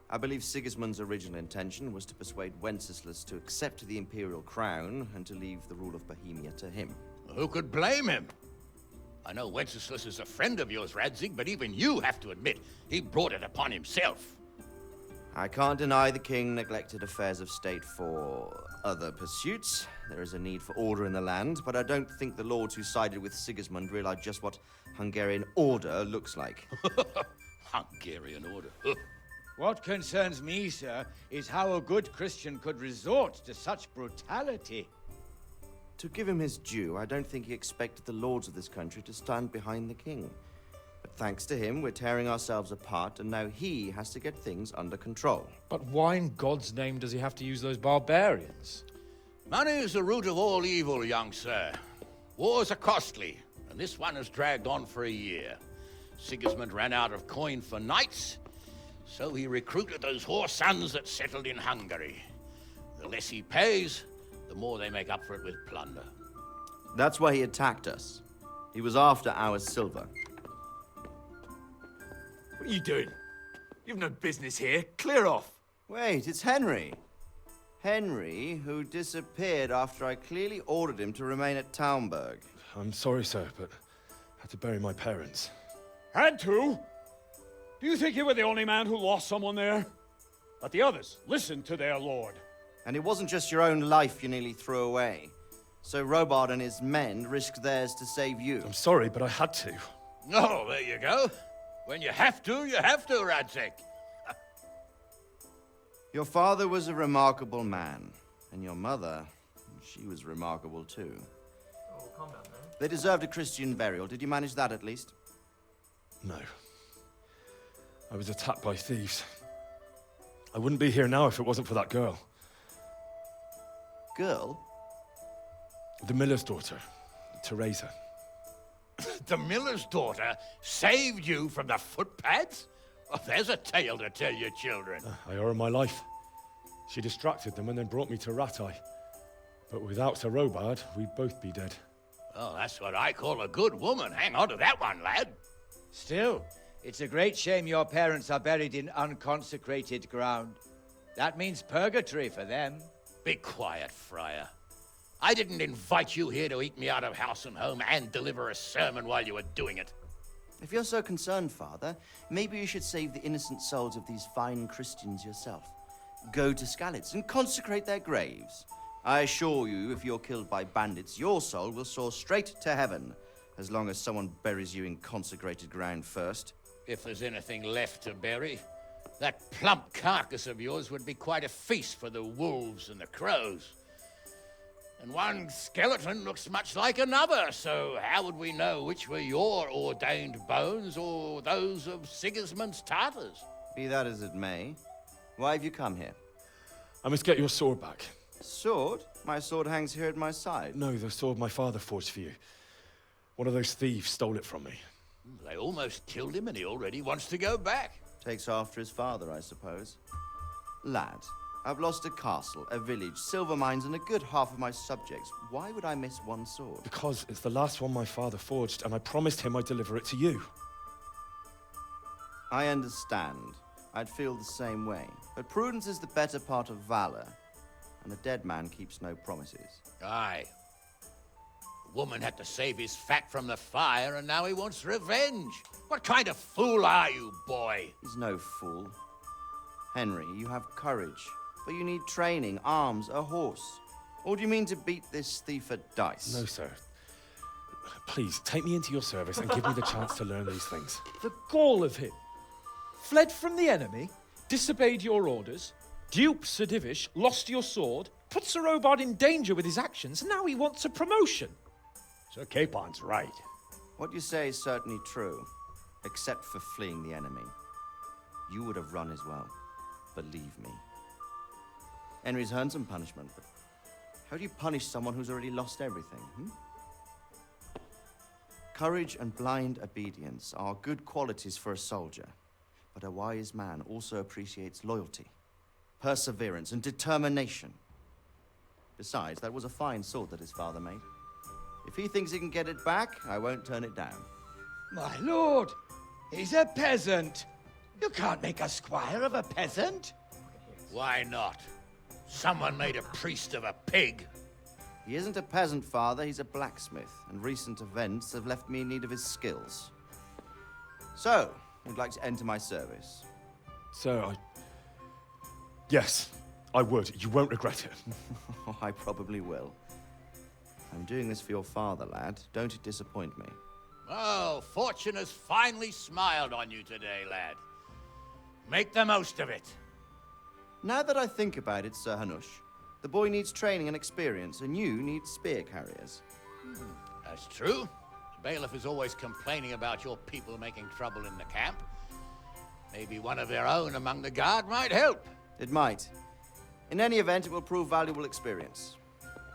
I believe Sigismund's original intention was to persuade Wenceslas to accept the imperial crown and to leave the rule of Bohemia to him. Who could blame him? I know Wenceslas is a friend of yours, Radzig, but even you have to admit he brought it upon himself. I can't deny the king neglected affairs of state for other pursuits. There is a need for order in the land, but I don't think the lords who sided with Sigismund realized just what Hungarian order looks like. Hungarian order? What concerns me, sir, is how a good Christian could resort to such brutality. To give him his due, I don't think he expected the lords of this country to stand behind the king. But thanks to him, we're tearing ourselves apart, and now he has to get things under control. But why in God's name does he have to use those barbarians? Money is the root of all evil, young sir. Wars are costly, and this one has dragged on for a year. Sigismund ran out of coin for knights, so he recruited those whore sons that settled in Hungary. The less he pays, the more they make up for it with plunder. That's why he attacked us. He was after our silver. What are you doing? You've no business here. Clear off. Wait, it's Henry. Henry, who disappeared after I clearly ordered him to remain at Taunberg. I'm sorry, sir, but I had to bury my parents. Had to? Do you think you were the only man who lost someone there? But the others listened to their lord. And it wasn't just your own life you nearly threw away. So Robard and his men risked theirs to save you. I'm sorry, but I had to. Oh, there you go. When you have to, Radzig. Your father was a remarkable man. And your mother, she was remarkable too. Oh, calm down there. They deserved a Christian burial. Did you manage that at least? No. I was attacked by thieves. I wouldn't be here now if it wasn't for that girl. Girl? The miller's daughter, Teresa. The miller's daughter saved you from the footpads? Well, there's a tale to tell your children. I owe her my life. She distracted them and then brought me to Ratai. But without Sir Robard, we'd both be dead. Oh, that's what I call a good woman. Hang on to that one, lad. Still, it's a great shame your parents are buried in unconsecrated ground. That means purgatory for them. Be quiet, Friar. I didn't invite you here to eat me out of house and home and deliver a sermon while you were doing it. If you're so concerned, Father, maybe you should save the innocent souls of these fine Christians yourself. Go to Skalitz and consecrate their graves. I assure you, if you're killed by bandits, your soul will soar straight to heaven, as long as someone buries you in consecrated ground first. If there's anything left to bury, that plump carcass of yours would be quite a feast for the wolves and the crows. And one skeleton looks much like another, so how would we know which were your ordained bones or those of Sigismund's Tartars? Be that as it may, why have you come here? I must get your sword back. Sword? My sword hangs here at my side. No, the sword my father forged for you. One of those thieves stole it from me. They almost killed him and he already wants to go back. Takes after his father, I suppose. Lad, I've lost a castle, a village, silver mines, and a good half of my subjects. Why would I miss one sword? Because it's the last one my father forged, and I promised him I'd deliver it to you. I understand. I'd feel the same way. But prudence is the better part of valor, and a dead man keeps no promises. Aye. The woman had to save his fat from the fire, and now he wants revenge. What kind of fool are you, boy? He's no fool. Henry, you have courage, but you need training, arms, a horse. Or do you mean to beat this thief at dice? No, sir. Please, take me into your service and give me the chance to learn these things. The gall of him. Fled from the enemy, disobeyed your orders, duped Sir Divish, lost your sword, put Sir Robard in danger with his actions, and now he wants a promotion. Sir Capon's right. What you say is certainly true, except for fleeing the enemy. You would have run as well, believe me. Henry's earned some punishment, but how do you punish someone who's already lost everything, Courage and blind obedience are good qualities for a soldier, but a wise man also appreciates loyalty. perseverance, and determination. Besides, that was a fine sword that his father made. If he thinks he can get it back, I won't turn it down. My lord, he's a peasant. You can't make a squire of a peasant. Why not? Someone made a priest of a pig. He isn't a peasant, father. He's a blacksmith, and recent events have left me in need of his skills. So, would like to enter my service? Sir, yes, I would. You won't regret it. I probably will. I'm doing this for your father, lad. Don't disappoint me. Oh, fortune has finally smiled on you today, lad. Make the most of it. Now that I think about it, Sir Hanush, the boy needs training and experience, and you need spear carriers. That's true. The bailiff is always complaining about your people making trouble in the camp. Maybe one of their own among the guard might help. It might. In any event, it will prove valuable experience.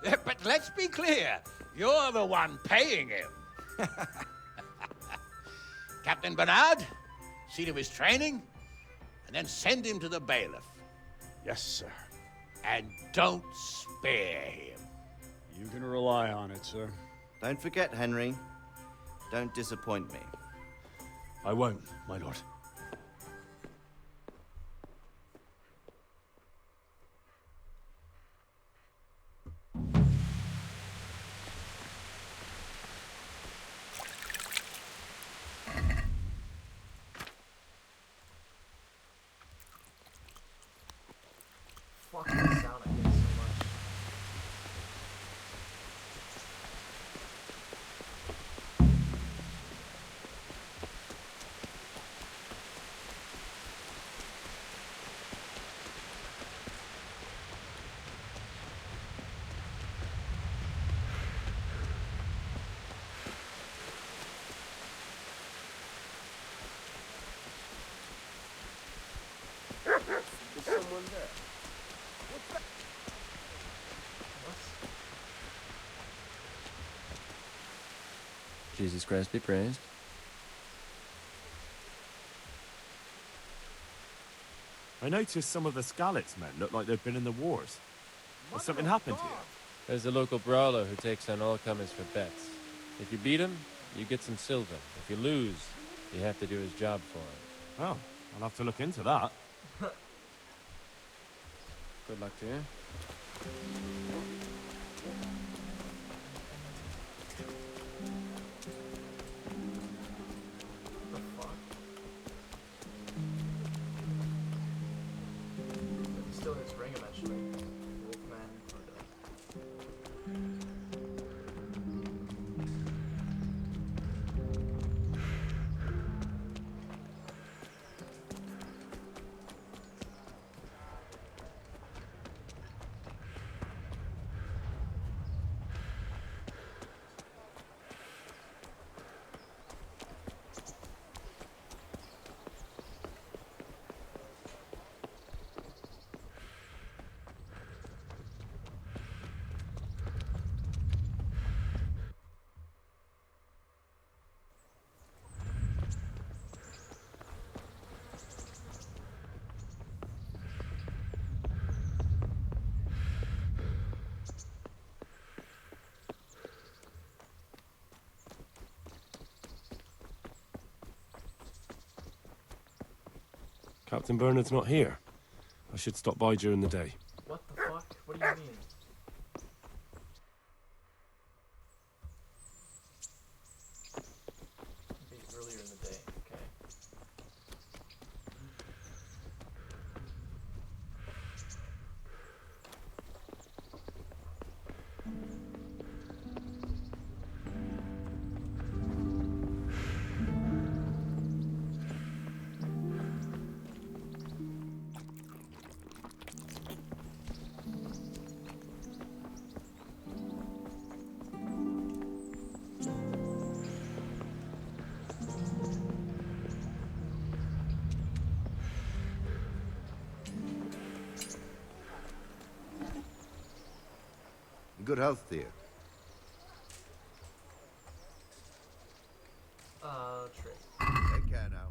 But let's be clear. You're the one paying him. Captain Bernard, see to his training, and then send him to the bailiff. Yes, sir. And don't spare him. You can rely on it, sir. Don't forget, Henry. Don't disappoint me. I won't, my lord. Fucking sound I hate so much. There's someone there. Jesus Christ be praised. I noticed some of the Skalitz men look like they've been in the wars. Has something happened here? There's a local brawler who takes on all comers for bets. If you beat him, you get some silver. If you lose, you have to do his job for him. Oh, I'll have to look into that. Good luck to you. The fuck? He's still in his ring eventually. Wolfman for Captain Bernard's not here. I should stop by during the day. What the fuck? What do you mean? Be earlier in the day, okay. Good health, dear. Trick. Take care now.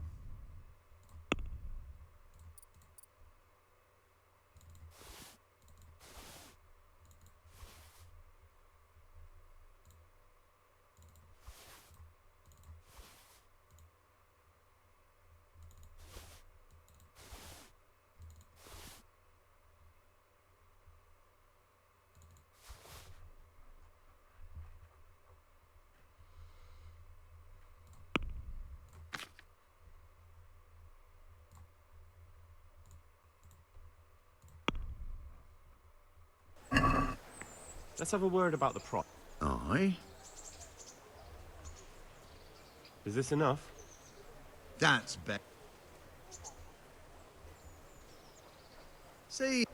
Let's have a word about the prop. Aye? Is this enough? That's better. See?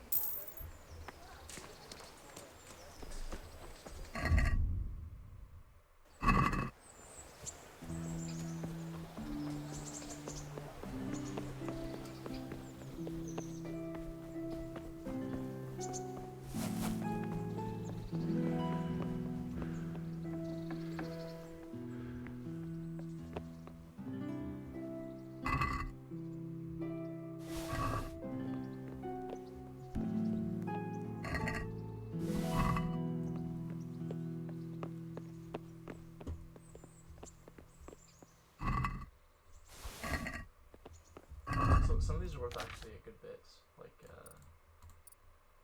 So some of these are worth actually a good bit. Like,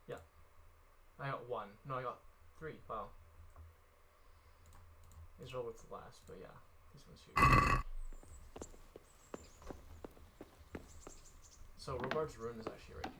yeah. I got 1. No, I got 3. Wow. These are all worth the last, but yeah. This one's huge. So Robard's Ruin is actually right here.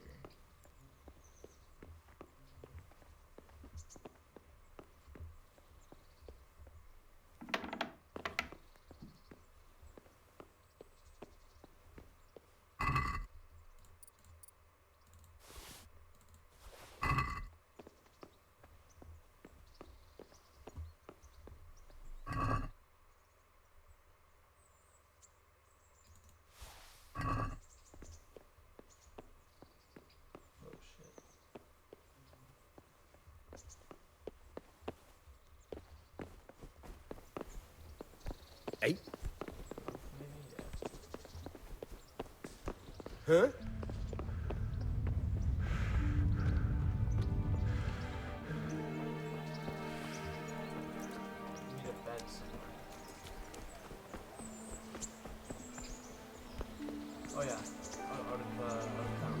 Hey? Huh? Need a bed somewhere. Oh yeah, out of town.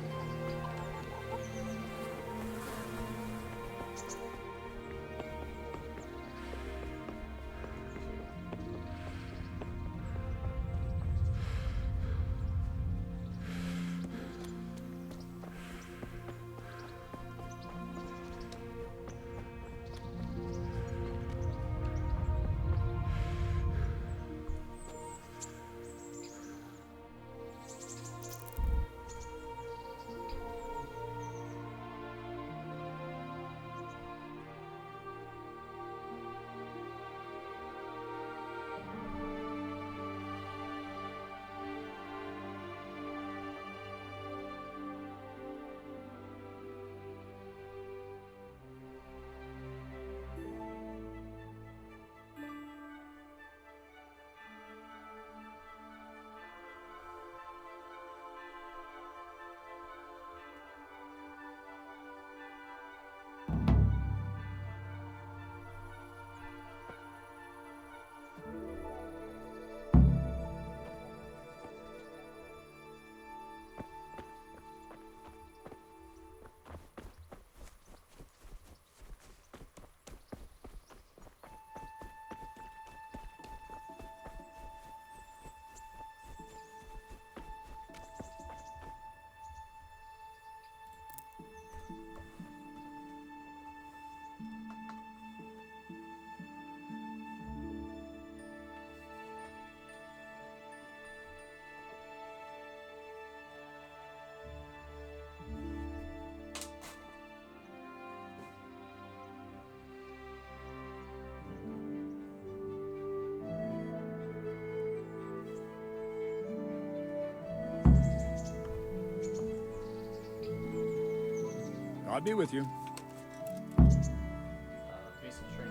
God be with you.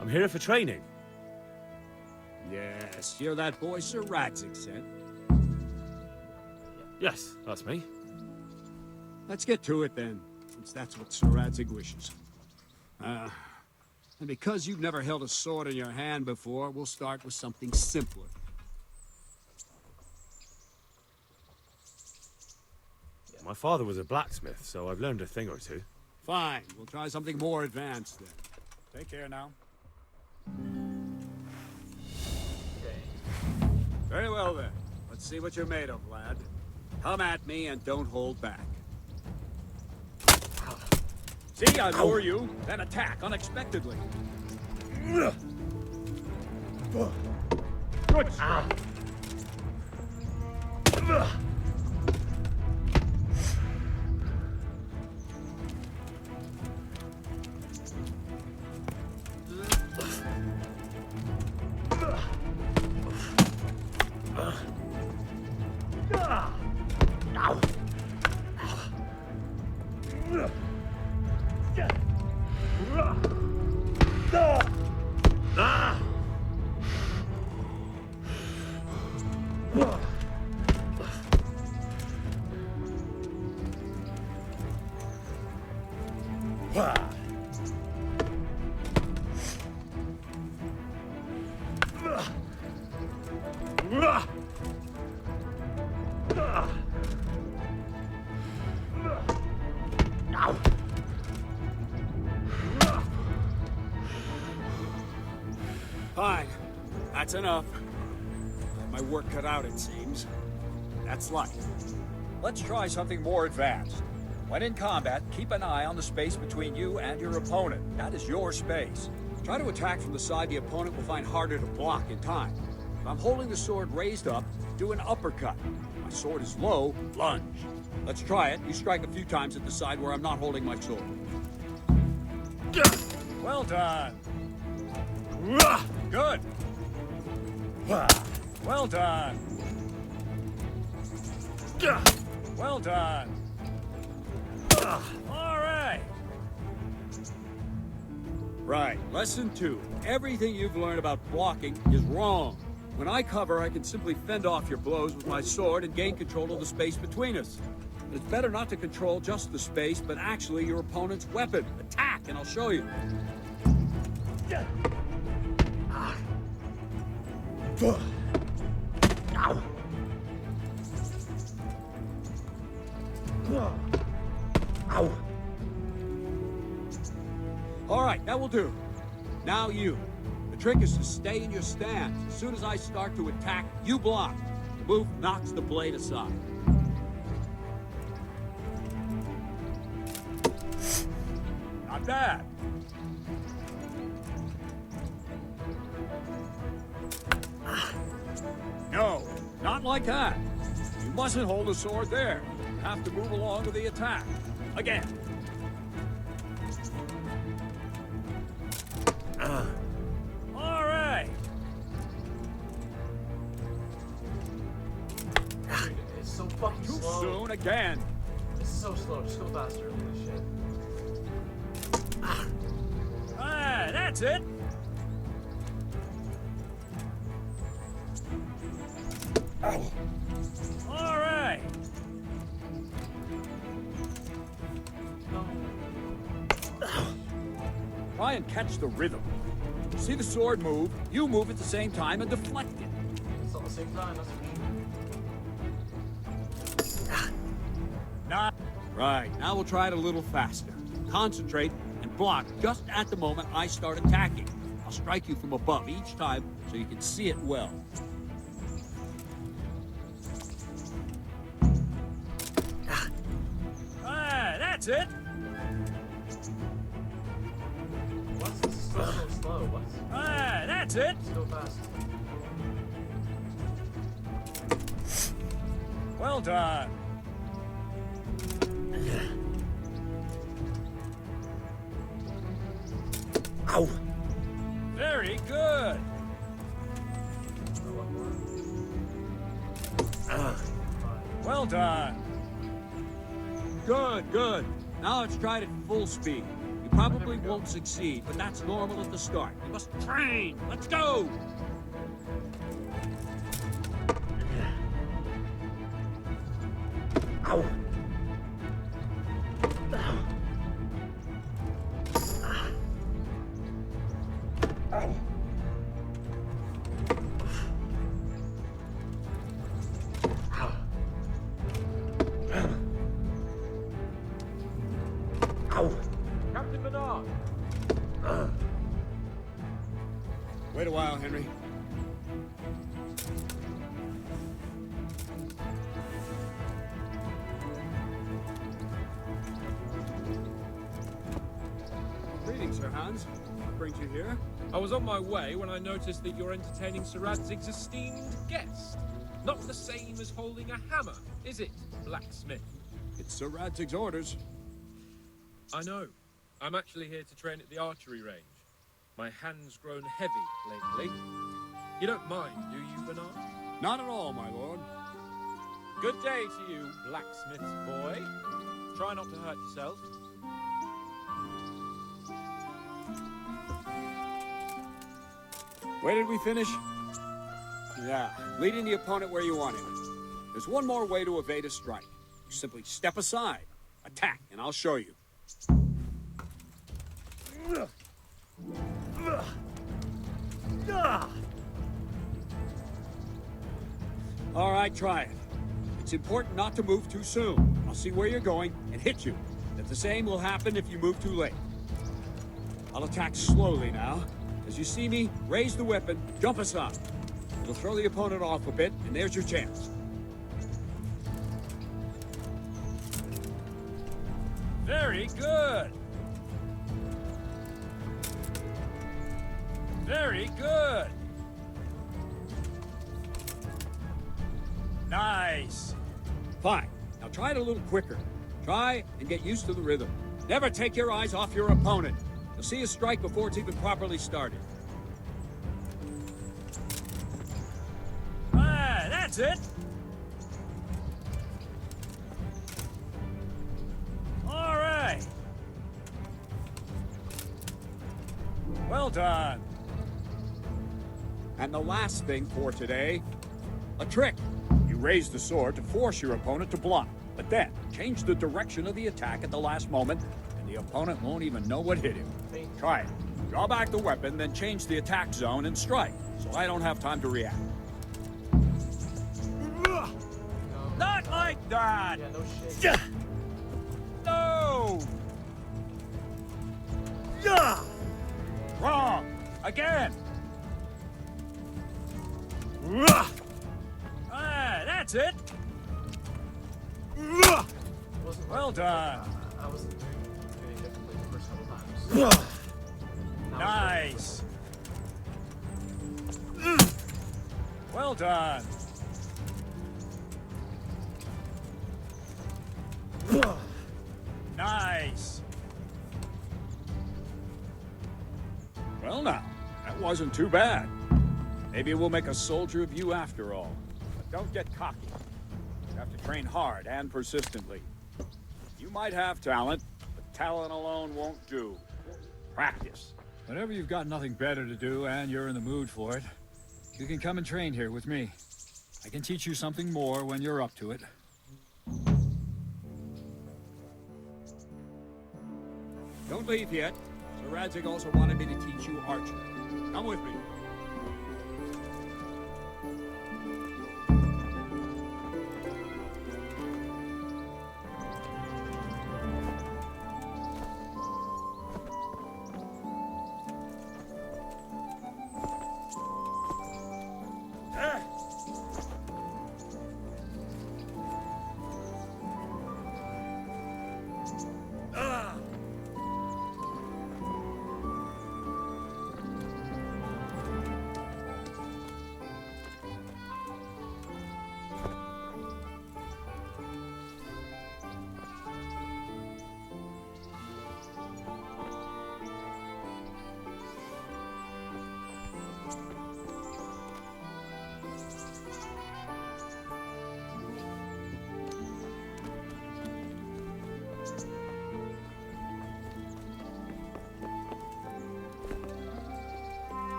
I'm here for training. Yes, you're that boy Sir Radzig sent. Yes, that's me. Let's get to it then, since that's what Sir Radzig wishes. And because you've never held a sword in your hand before, we'll start with something simpler. My father was a blacksmith, so I've learned a thing or two. Fine, we'll try something more advanced then. Take care now. Very well then. Let's see what you're made of, lad. Come at me and don't hold back. See, I lure you, then attack unexpectedly. Good strike. Fine. That's enough. My work cut out, it seems. That's life. Let's try something more advanced. When in combat, keep an eye on the space between you and your opponent. That is your space. Try to attack from the side the opponent will find harder to block in time. If I'm holding the sword raised up, do an uppercut. If my sword is low, lunge. Let's try it. You strike a few times at the side where I'm not holding my sword. Well done. Good. Well done. Well done. All right. Right. Lesson 2. Everything you've learned about blocking is wrong. When I cover, I can simply fend off your blows with my sword and gain control of the space between us. It's better not to control just the space, but actually your opponent's weapon. Attack, and I'll show you. Ow. Ow. All right, that will do. Now you. The trick is to stay in your stance. As soon as I start to attack, you block. The move knocks the blade aside. Not bad. No, not like that. You mustn't hold the sword there. You have to move along with the attack. Again. All right. It's so fucking Too slow. soon again. This is so slow. Just go faster. Holy shit. Ah, that's it. All right. Try and catch the rhythm. See the sword move, you move at the same time and deflect it. It's all the same time, that's for sure. Not right. Now we'll try it a little faster. Concentrate and block just at the moment I start attacking. I'll strike you from above each time so you can see it well. Ah, that's it. What's this so slow? What? Ah, that's it. Just go fast. Well done. Ow! Very good. Well done. Good, good. Now let's try it at full speed. You probably won't succeed, but that's normal at the start. You must train. Let's go! Ow! Captain Bernard. Wait a while, Henry. Sir Hans. What brings you here? I was on my way when I noticed that you're entertaining Sir Radzig's esteemed guest. Not the same as holding a hammer, is it, blacksmith? It's Sir Radzig's orders. I know. I'm actually here to train at the archery range. My hand's grown heavy lately. You don't mind, do you, Bernard? Not at all, my lord. Good day to you, blacksmith's boy. Try not to hurt yourself. Where did we finish? Yeah, leading the opponent where you want him. There's one more way to evade a strike. You simply step aside, attack, and I'll show you. All right, try it. It's important not to move too soon. I'll see where you're going and hit you. And the same will happen if you move too late. I'll attack slowly now. As you see me, raise the weapon, jump aside. It'll throw the opponent off a bit, and there's your chance. Very good. Very good. Nice. Fine. Now try it a little quicker. Try and get used to the rhythm. Never take your eyes off your opponent. You'll see a strike before it's even properly started. Ah, that's it. All right. Well done. And the last thing for today, a trick. You raise the sword to force your opponent to block, but then change the direction of the attack at the last moment, and the opponent won't even know what hit him. Try it. Draw back the weapon, then change the attack zone and strike, so I don't have time to react. Not like that. Yeah, no shit. No. Wrong. Again. Ah, that's it. Well done. I wasn't doing differently the first couple times. Nice. Well done. Nice. Well now, that wasn't too bad. Maybe we'll make a soldier of you after all. But don't get cocky. You have to train hard and persistently. You might have talent, but talent alone won't do. Practice. Whenever you've got nothing better to do and you're in the mood for it, you can come and train here with me. I can teach you something more when you're up to it. Don't leave yet. Sir Radzig also wanted me to teach you archery. Come with me.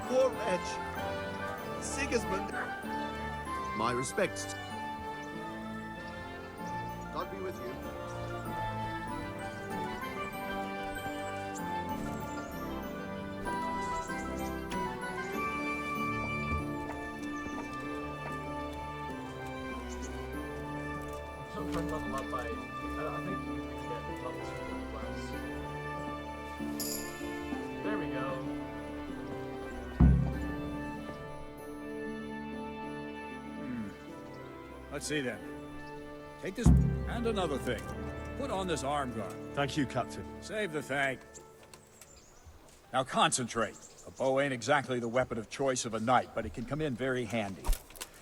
Poor wretch. Sigismund. My respects. God be with you. trying to level up by. I think you can get levels from the class. There we go. Let's see then. Take this and another thing. Put on this arm guard. Thank you, Captain. Save the thank. Now concentrate. A bow ain't exactly the weapon of choice of a knight, but it can come in very handy.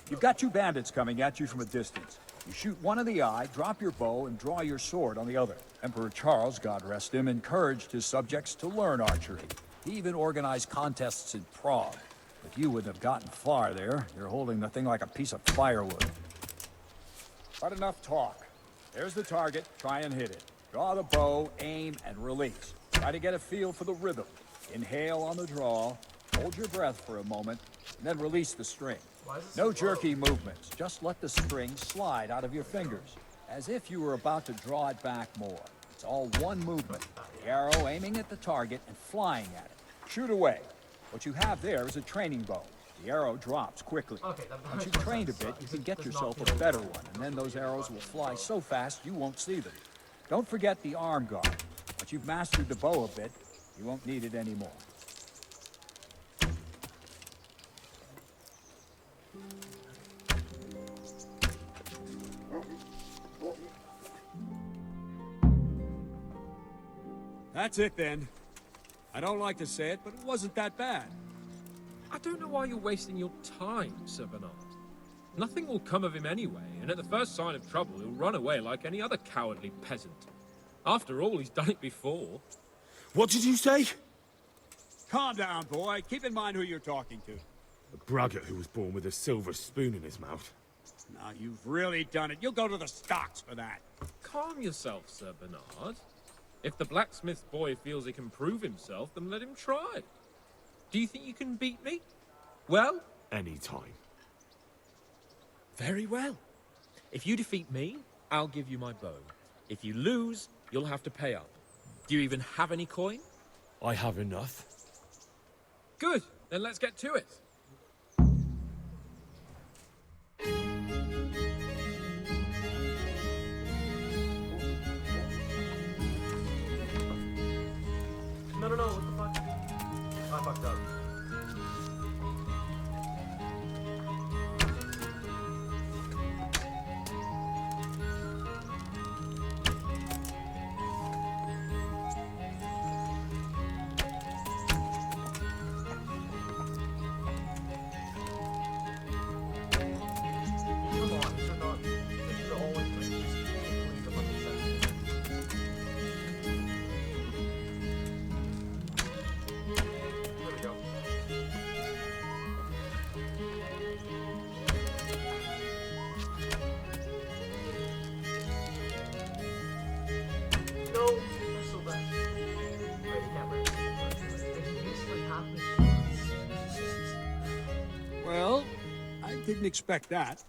You've got two bandits coming at you from a distance. You shoot one in the eye, drop your bow, and draw your sword on the other. Emperor Charles, God rest him, encouraged his subjects to learn archery. He even organized contests in Prague. But you wouldn't have gotten far there. You're holding the thing like a piece of firewood. But enough talk. There's the target. Try and hit it. Draw the bow, aim, and release. Try to get a feel for the rhythm. Inhale on the draw, hold your breath for a moment, and then release the string. No jerky movements. Just let the string slide out of your fingers, as if you were about to draw it back more. It's all one movement. The arrow aiming at the target and flying at it. Shoot away. What you have there is a training bow. The arrow drops quickly. Once you've trained a bit, you can get yourself a better one, and then those arrows will fly so fast you won't see them. Don't forget the arm guard. Once you've mastered the bow a bit, you won't need it anymore. That's it then. I don't like to say it, but it wasn't that bad. I don't know why you're wasting your time, Sir Bernard. Nothing will come of him anyway, and at the first sign of trouble, he'll run away like any other cowardly peasant. After all, he's done it before. What did you say? Calm down, boy. Keep in mind who you're talking to. A braggart who was born with a silver spoon in his mouth. Now, you've really done it. You'll go to the stocks for that. Calm yourself, Sir Bernard. If the blacksmith boy feels he can prove himself, then let him try. Do you think you can beat me? Well? Any time. Very well. If you defeat me, I'll give you my bow. If you lose, you'll have to pay up. Do you even have any coin? I have enough. Good. Then let's get to it. No, what the fuck? I fucked up. Come on, these are not. These are always like just including the fucking sentence. There we go. No, I'm so bad. Wait, he can't break. It usually happens. Well, I didn't expect that.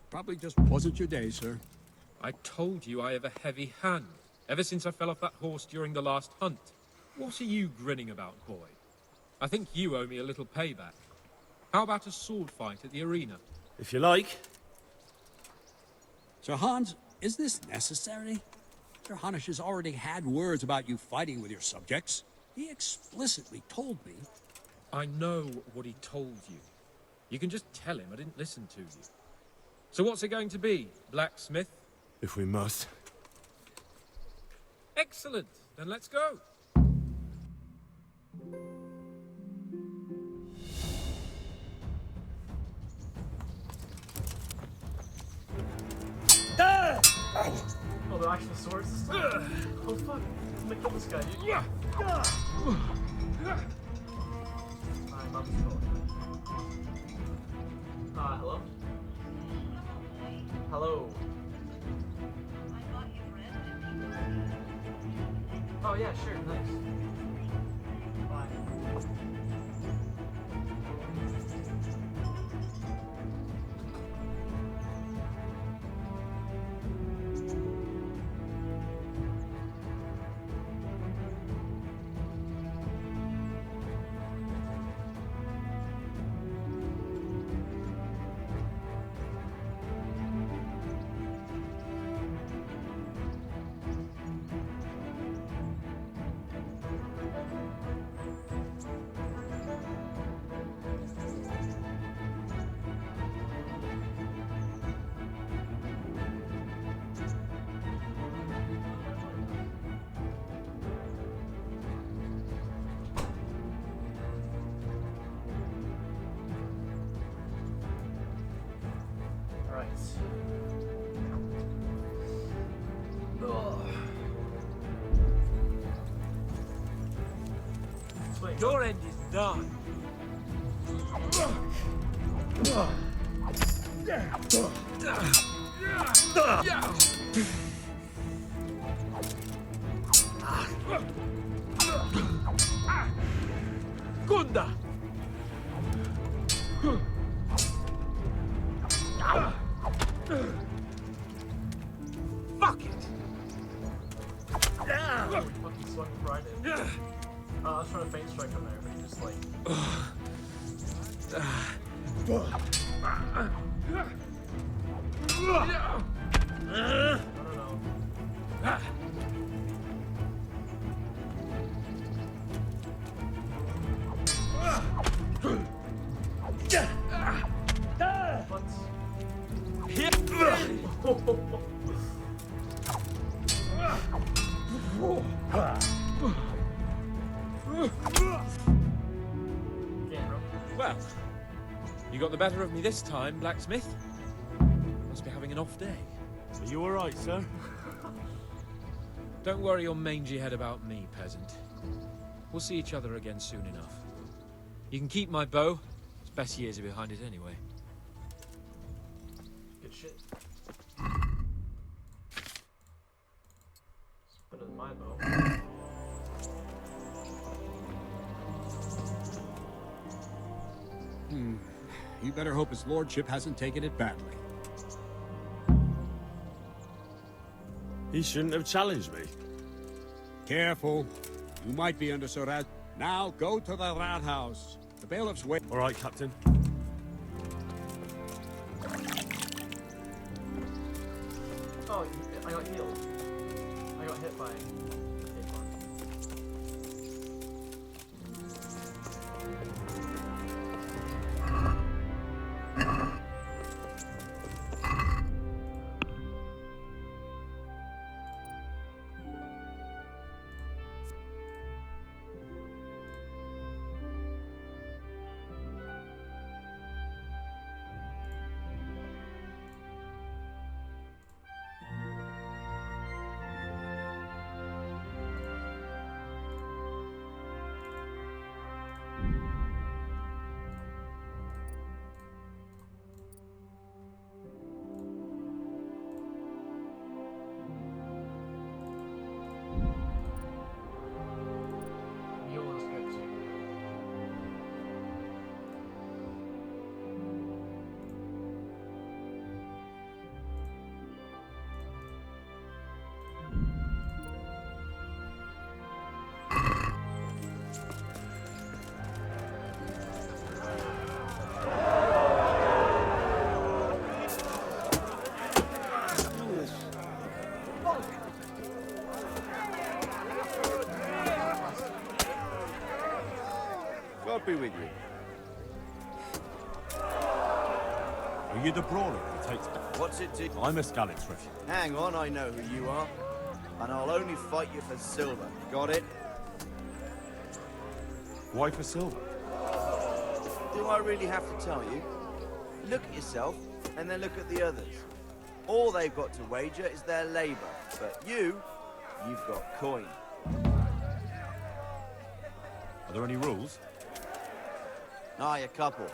Probably just wasn't your day, sir. I told you I have a heavy hand, ever since I fell off that horse during the last hunt. What are you grinning about, boy? I think you owe me a little payback. How about a sword fight at the arena? If you like. Sir Hans, is this necessary? Sir Hanush has already had words about you fighting with your subjects. He explicitly told me. I know what he told you. You can just tell him I didn't listen to you. So what's it going to be, blacksmith? If we must. Excellent. Then let's go. Oh, they're actual swords this time? Oh fuck, I'm gonna kill this guy, dude. Alright, mom's calling. Hello? Hello? Oh yeah, sure, nice. Bye. Your end is done. Gunda! Fuck it! Fucking swung right in. I was trying to feint strike him there, but he just like. I don't know. Well, you got the better of me this time, blacksmith. Must be having an off day. Are you alright, sir? Don't worry your mangy head about me, peasant. We'll see each other again soon enough. You can keep my bow. Its best years are behind it anyway. Good shit. It's better than my bow. You better hope his lordship hasn't taken it badly. He shouldn't have challenged me. Careful. You might be under Surat. Now go to the rat house. The bailiff's wait. All right, Captain. Oh, I got healed. I got hit by a farm. God be with you. Are you the brawler who takes... What's it to... I'm a Skalit's refuge. Hang on, I know who you are. And I'll only fight you for silver. Got it? Why for silver? Do I really have to tell you? Look at yourself, and then look at the others. All they've got to wager is their labor. But you've got coin. Are there any rules? Aye, a couple.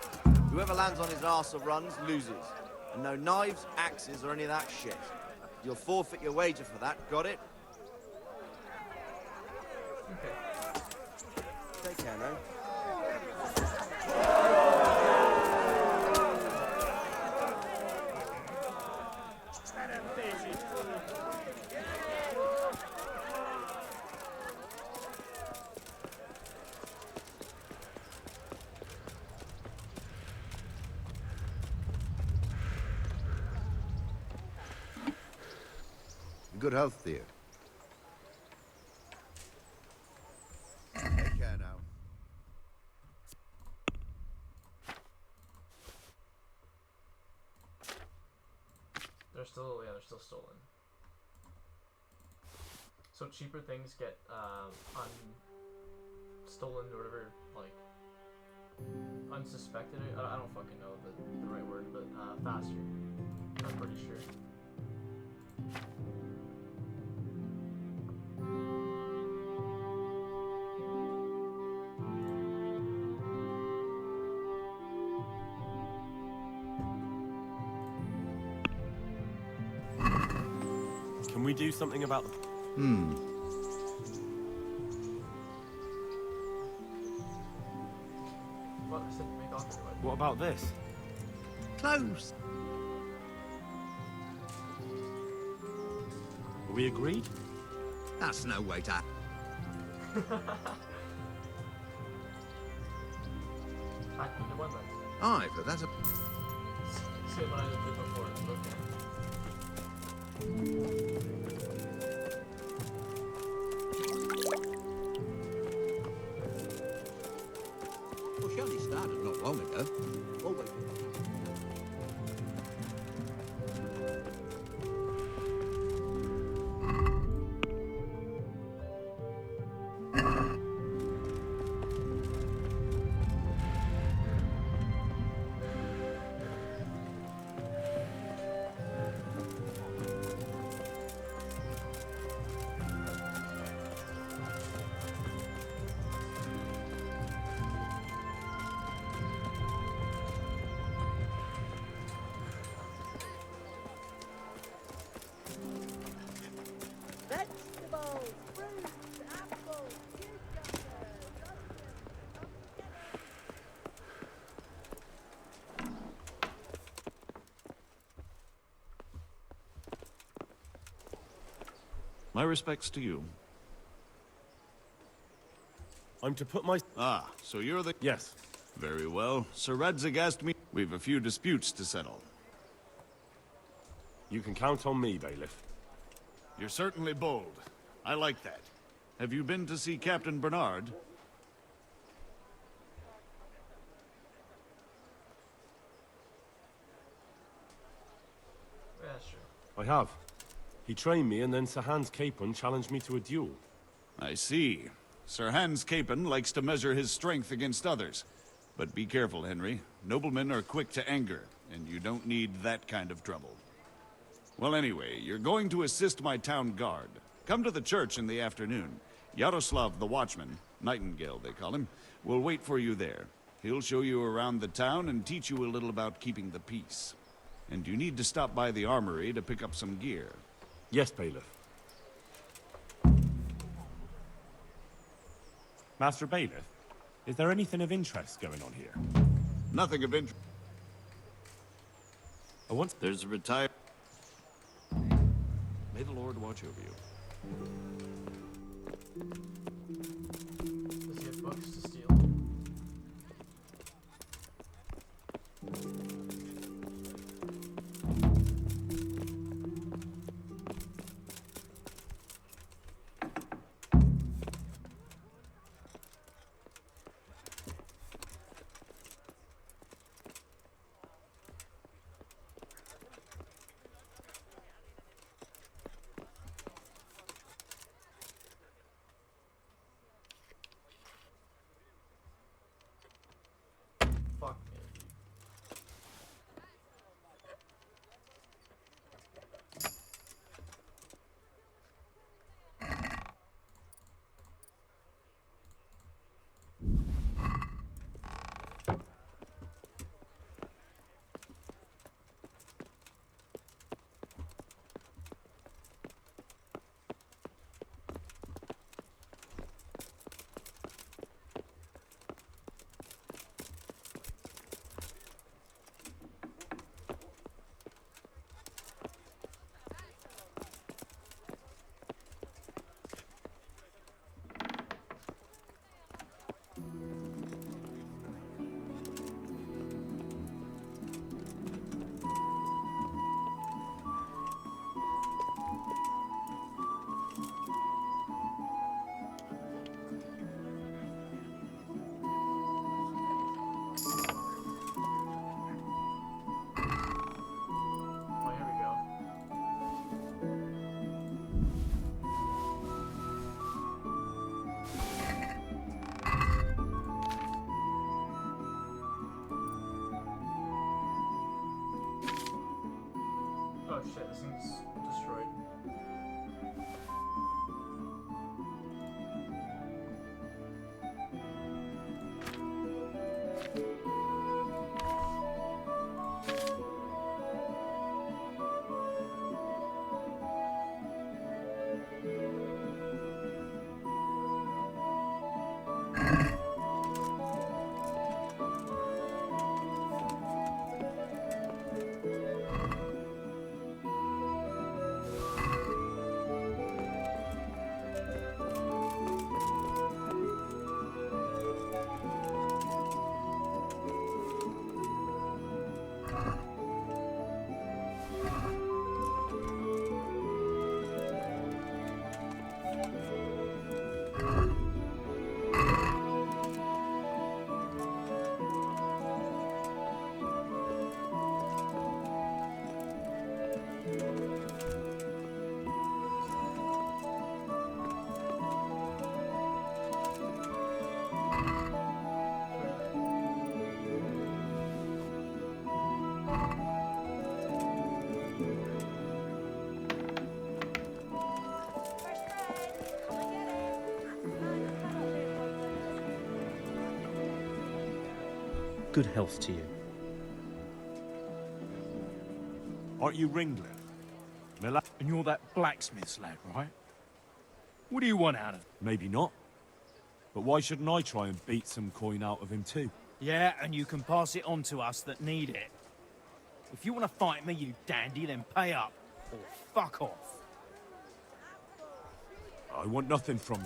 Whoever lands on his arse or runs, loses. And no knives, axes, or any of that shit. You'll forfeit your wager for that, got it? Okay. Take care now. Good health, dear. Take care now. They're still stolen. So cheaper things get stolen or whatever, like unsuspected. I don't fucking know the right word, but faster. Can we do something about the... What? I said make offer. What about this? Close. Are we agreed? That's no way to... Aye, but that's a... Same what I did before, okay. Well, she only started not long ago. Always. Vegetables, fruits, apples, cucumbers, My respects to you. I'm to put my... Ah, so you're the... Yes. Very well. Sir Radzig me... We've a few disputes to settle. You can count on me, Bailiff. You're certainly bold. I like that. Have you been to see Captain Bernard? Yeah, sure. I have. He trained me, and then Sir Hans Capon challenged me to a duel. I see. Sir Hans Capon likes to measure his strength against others. But be careful, Henry. Noblemen are quick to anger, and you don't need that kind of trouble. Well, anyway, you're going to assist my town guard. Come to the church in the afternoon. Yaroslav the Watchman, Nightingale they call him, will wait for you there. He'll show you around the town and teach you a little about keeping the peace. And you need to stop by the armory to pick up some gear. Yes, Bailiff. Master Bailiff, is there anything of interest going on here? Nothing of interest. I want... There's a retired... May the Lord watch over you. Does he have books to steal? Fuck me. Oh, here we go. Oh shit, this thing's destroyed. Good health to you. Aren't you Ringler? Miller? And you're that blacksmith's lad, right? What do you want out of him? Maybe not. But why shouldn't I try and beat some coin out of him too? Yeah, and you can pass it on to us that need it. If you want to fight me, you dandy, then pay up. Or fuck off. I want nothing from...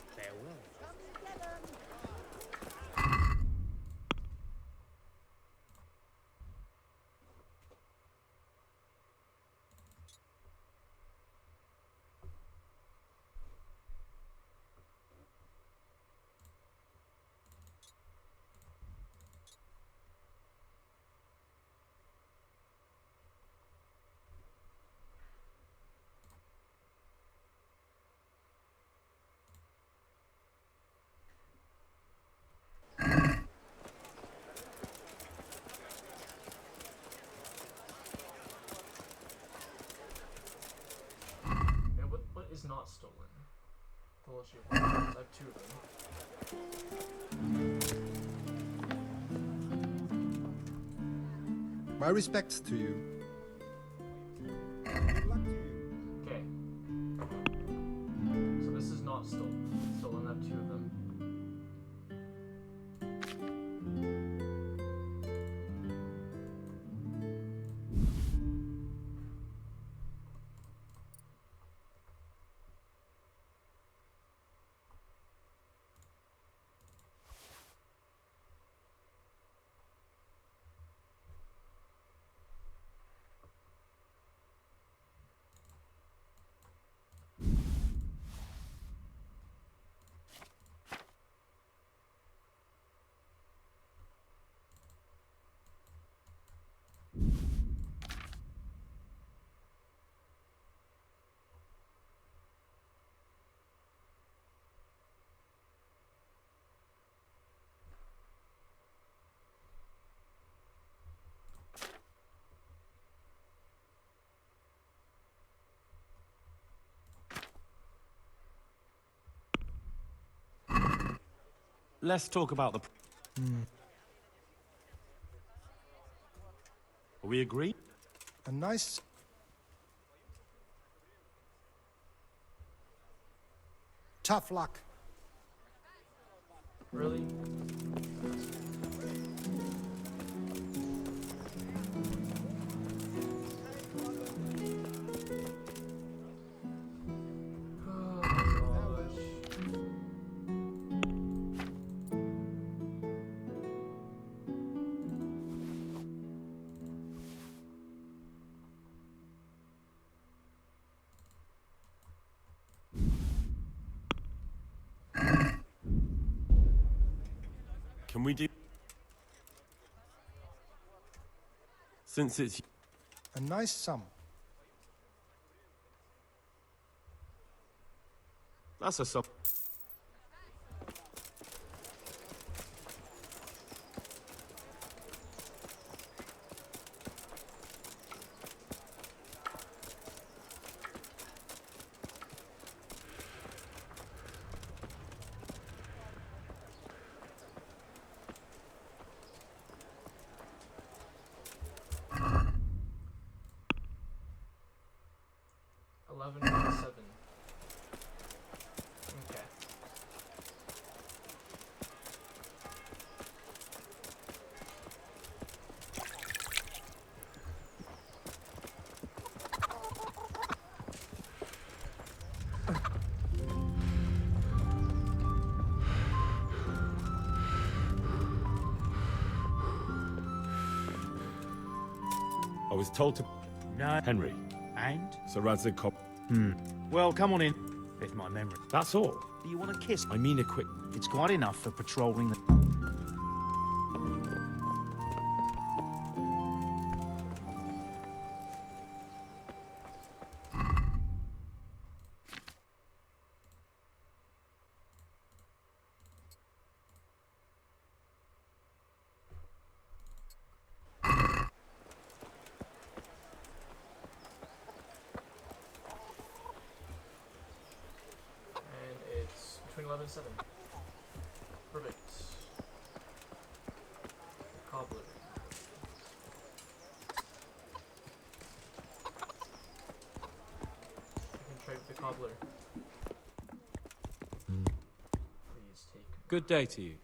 And what is not stolen? The little shield. I have 2 of them. My respects to you. Okay. So this is not stolen. Stolen, I have 2 of them. Let's talk about the... Are we agreed? A nice... Tough luck. Really? Can we do... Since it's... A nice sum. That's a sum. $11.7. Okay. I was told to... No. Henry. And? Sir Radzig Cop... Well, come on in. If my memory... That's all. Do you want a kiss? I mean a quick... It's quite enough for patrolling the... And it's between 11 and 7. Perfect. Cobbler. I can trade with the cobbler. Please take Good day to you.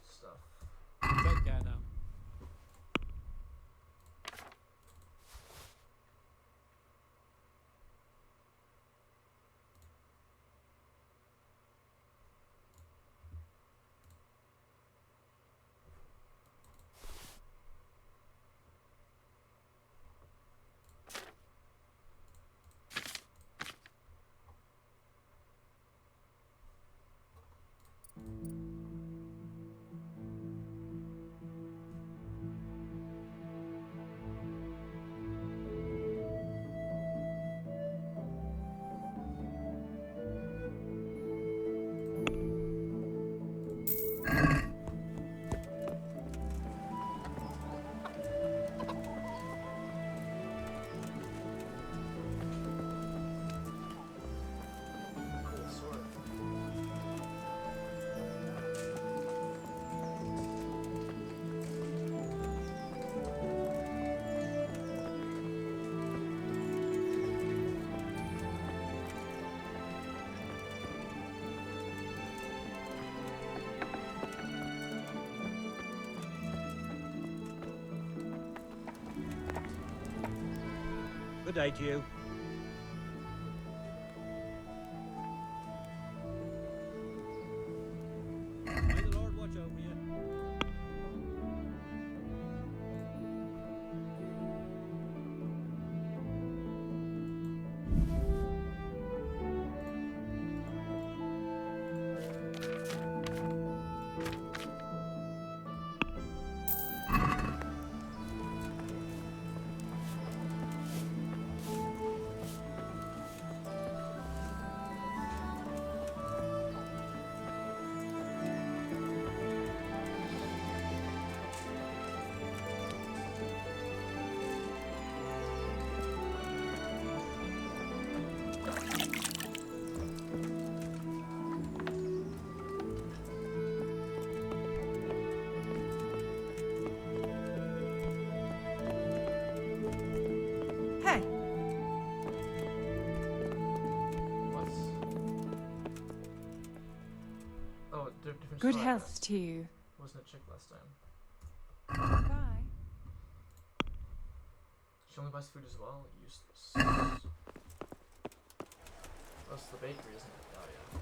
stuff. Take care now. Cool sword. Good day to you. May the Lord watch over you. Hey, What? Oh, different good side health quest. to you. Wasn't a chick last time. Bye. She only buys food as well? Useless. That's the bakery, isn't it? Oh, yeah.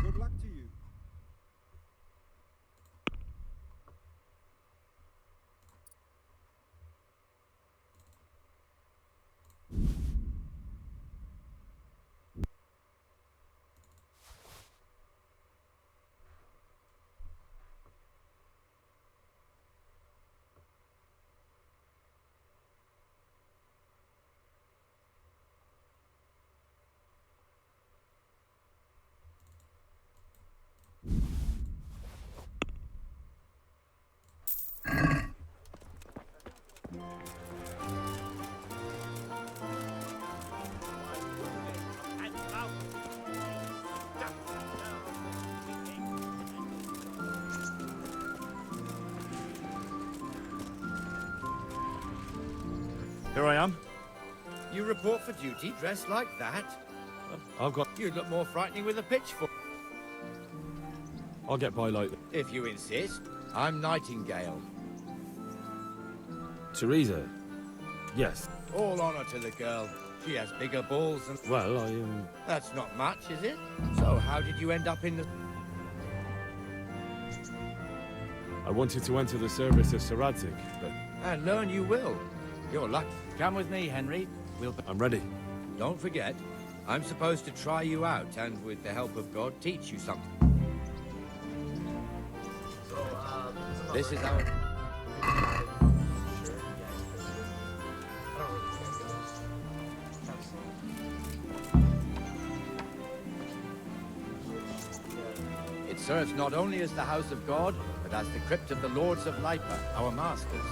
Good luck to you. Here I am. You report for duty dressed like that? I've got... You'd look more frightening with a pitchfork. I'll get by like... If you insist. I'm Nightingale. Teresa. Yes. All honor to the girl. She has bigger balls than... Well, That's not much, is it? So how did you end up in the... I wanted to enter the service of Sir Radzig, but... And learn you will. You're lucky. Come with me, Henry. I'm ready. Don't forget, I'm supposed to try you out, and with the help of God, teach you something. So, This is our... It serves not only as the house of God, but as the crypt of the lords of Lipa, our masters.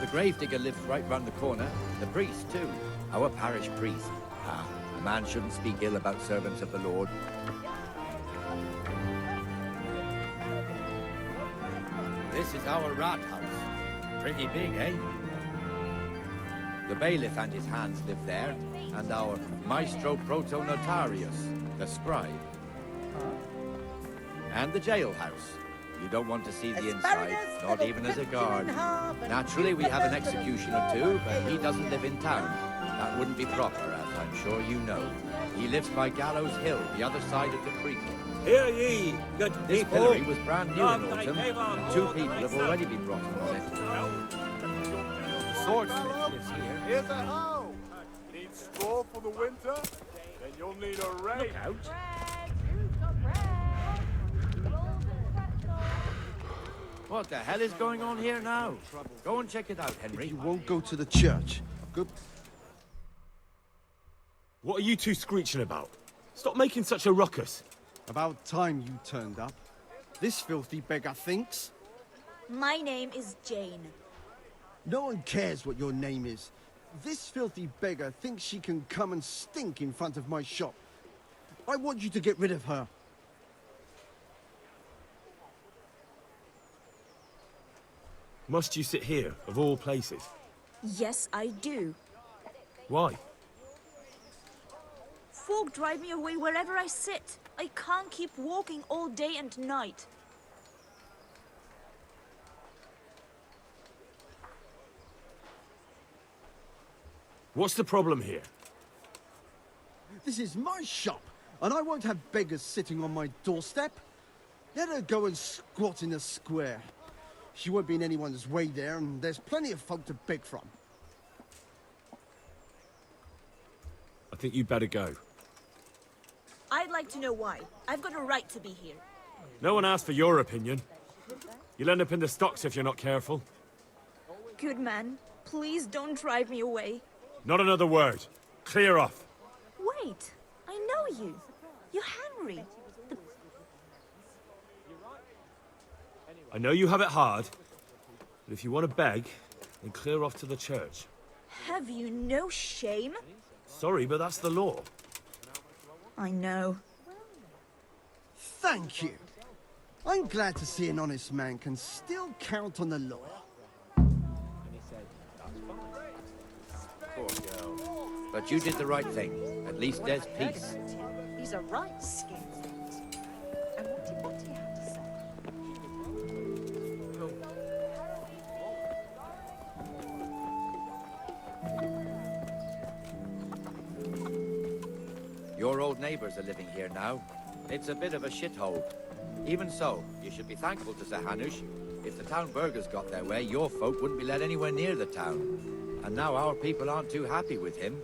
The gravedigger lives right round the corner. The priest, too. Our parish priest. Ah, a man shouldn't speak ill about servants of the Lord. This is our rat house. Pretty big, eh? The bailiff and his hands live there, and our maestro proto-notarius, the scribe. And the jailhouse. You don't want to see the inside, not even as a guard. Naturally, we have an executioner too, but he doesn't live in town. That wouldn't be proper, as I'm sure you know. He lives by Gallows Hill, the other side of the creek. Hear ye, good This people. pillory was brand new in Not autumn, thy neighbour, and 2 Lord people have thy already been brought on it. The swordsmith lives here. Here's a hoe! Need straw for the winter? Then you'll need a rake. Out. What the hell is going on here now? Go and check it out, Henry. You won't go to the church. Go... What are you two screeching about? Stop making such a ruckus. About time you turned up. This filthy beggar thinks. My name is Jane. No one cares what your name is. This filthy beggar thinks she can come and stink in front of my shop. I want you to get rid of her. Must you sit here, of all places? Yes, I do. Why? Folk drive me away wherever I sit. I can't keep walking all day and night. What's the problem here? This is my shop, and I won't have beggars sitting on my doorstep. Let her go and squat in the square. She won't be in anyone's way there, and there's plenty of folk to beg from. I think you'd better go. I'd like to know why. I've got a right to be here. No one asked for your opinion. You'll end up in the stocks if you're not careful. Good man, please don't drive me away. Not another word. Clear off. Wait, I know you. You're Henry. I know you have it hard, but if you want to beg, then clear off to the church. Have you no shame? Sorry, but that's the law. I know. Thank you. I'm glad to see an honest man can still count on the law. Poor girl. But you did the right thing. At least there's peace. He's a right skinflint. And what did he have to say? Your old neighbors are living here now. It's a bit of a shithole. Even so, you should be thankful to Sir Hanush. If the town burghers got their way, your folk wouldn't be let anywhere near the town. And now our people aren't too happy with him.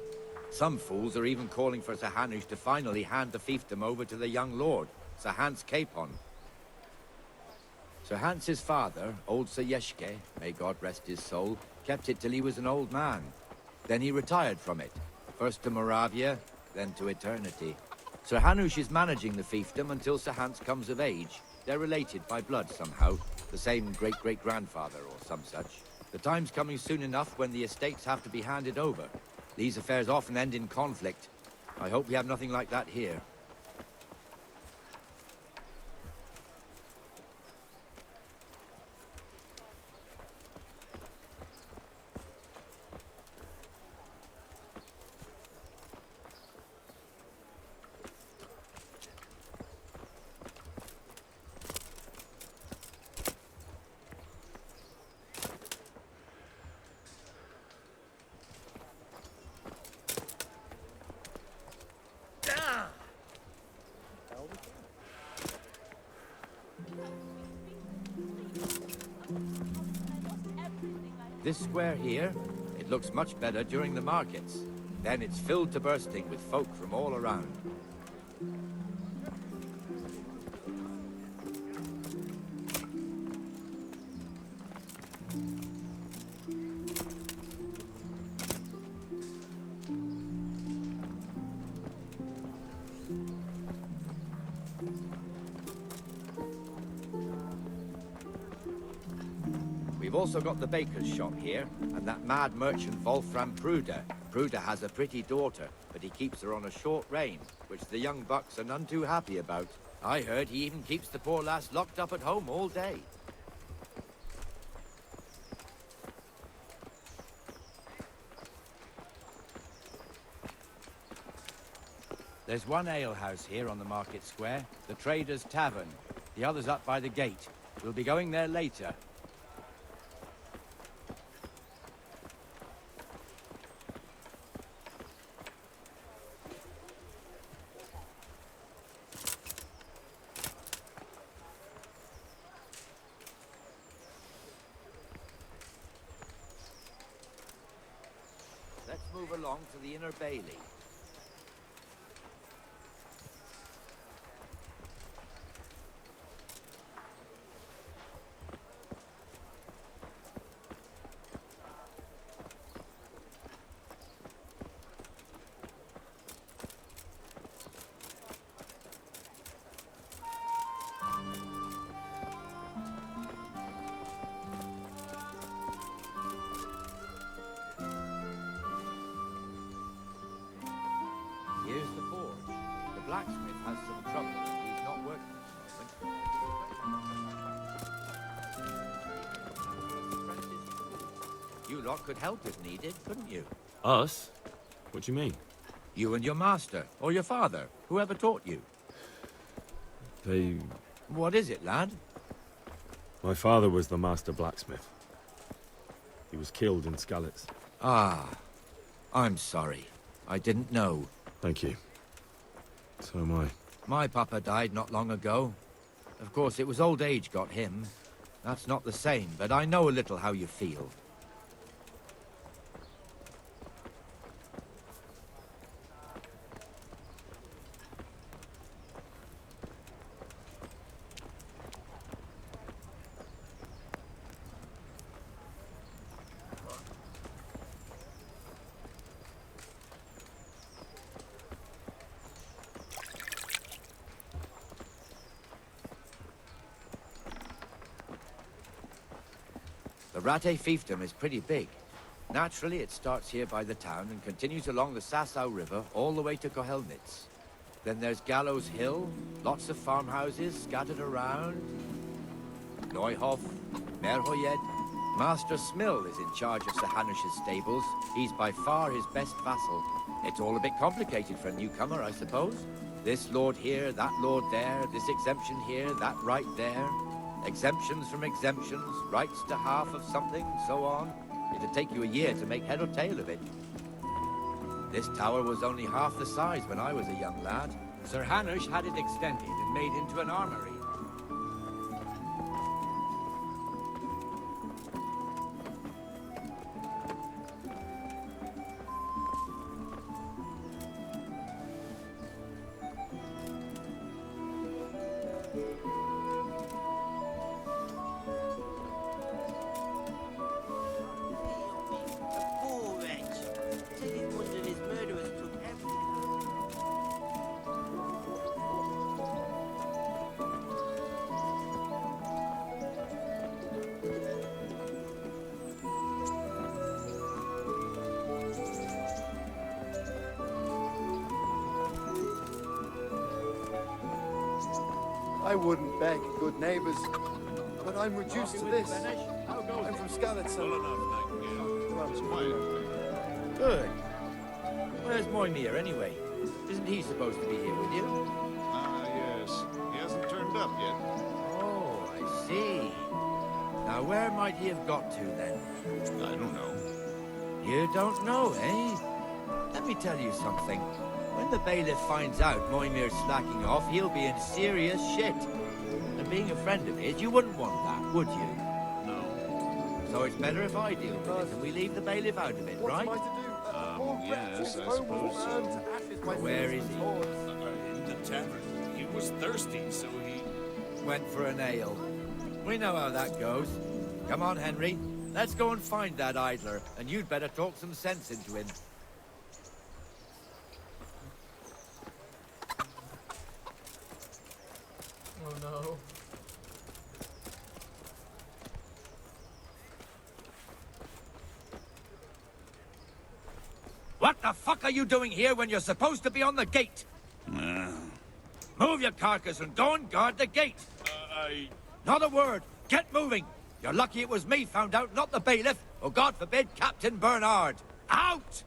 Some fools are even calling for Sir Hanush to finally hand the fiefdom over to the young lord, Sir Hans Capon. Sir Hans's father, old Sir Yeshke, may God rest his soul, kept it till he was an old man. Then he retired from it, first to Moravia, then to eternity. Sir Hanush is managing the fiefdom until Sir Hans comes of age. They're related by blood somehow, the same great-great-grandfather or some such. The time's coming soon enough when the estates have to be handed over. These affairs often end in conflict. I hope we have nothing like that here. This square here, it looks much better during the markets. Then it's filled to bursting with folk from all around. We've also got the baker's shop here, and that mad merchant Wolfram Pruder. Pruder has a pretty daughter, but he keeps her on a short rein, which the young bucks are none too happy about. I heard he even keeps the poor lass locked up at home all day. There's one alehouse here on the market square, the Trader's Tavern. The other's up by the gate. We'll be going there later. Let's move along to the Inner Bailey. Here's the forge. The blacksmith has some trouble. He's not working at the moment. You lot could help if needed, couldn't you? Us? What do you mean? You and your master, or your father, whoever taught you. They... What is it, lad? My father was the master blacksmith. He was killed in Skalitz. Ah, I'm sorry. I didn't know. Thank you. So am I. My papa died not long ago. Of course, it was old age got him. That's not the same, but I know a little how you feel. The Rate fiefdom is pretty big. Naturally, it starts here by the town and continues along the Sasau River all the way to Kohelnitz. Then there's Gallows Hill, lots of farmhouses scattered around. Neuhof, Merhoyed. Master Smill is in charge of Sir Hanush's stables. He's by far his best vassal. It's all a bit complicated for a newcomer, I suppose. This lord here, that lord there, this exemption here, that right there. Exemptions from exemptions, rights to half of something, so on. It'd take you a year to make head or tail of it. This tower was only half the size when I was a young lad. Sir Hanush had it extended and made into an armory. I wouldn't beg, good neighbors, but I'm reduced to this. I'm from Skalitz. Good. Where's Moimir, anyway? Isn't he supposed to be here with you? Yes. He hasn't turned up yet. Oh, I see. Now, where might he have got to, then? I don't know. You don't know, eh? Let me tell you something. When the bailiff finds out Moimir's slacking off, he'll be in serious shit. And being a friend of his, you wouldn't want that, would you? No. So it's better if I deal with it and we leave the bailiff out of it, right? Yes, I suppose so. Where is he? In the tavern. He was thirsty, so he... Went for an ale. We know how that goes. Come on, Henry. Let's go and find that idler, and you'd better talk some sense into him. Oh no. What the fuck are you doing here when you're supposed to be on the gate? Move your carcass and go and guard the gate. Not a word. Get moving. You're lucky it was me found out, not the bailiff, or God forbid, Captain Bernard. Out!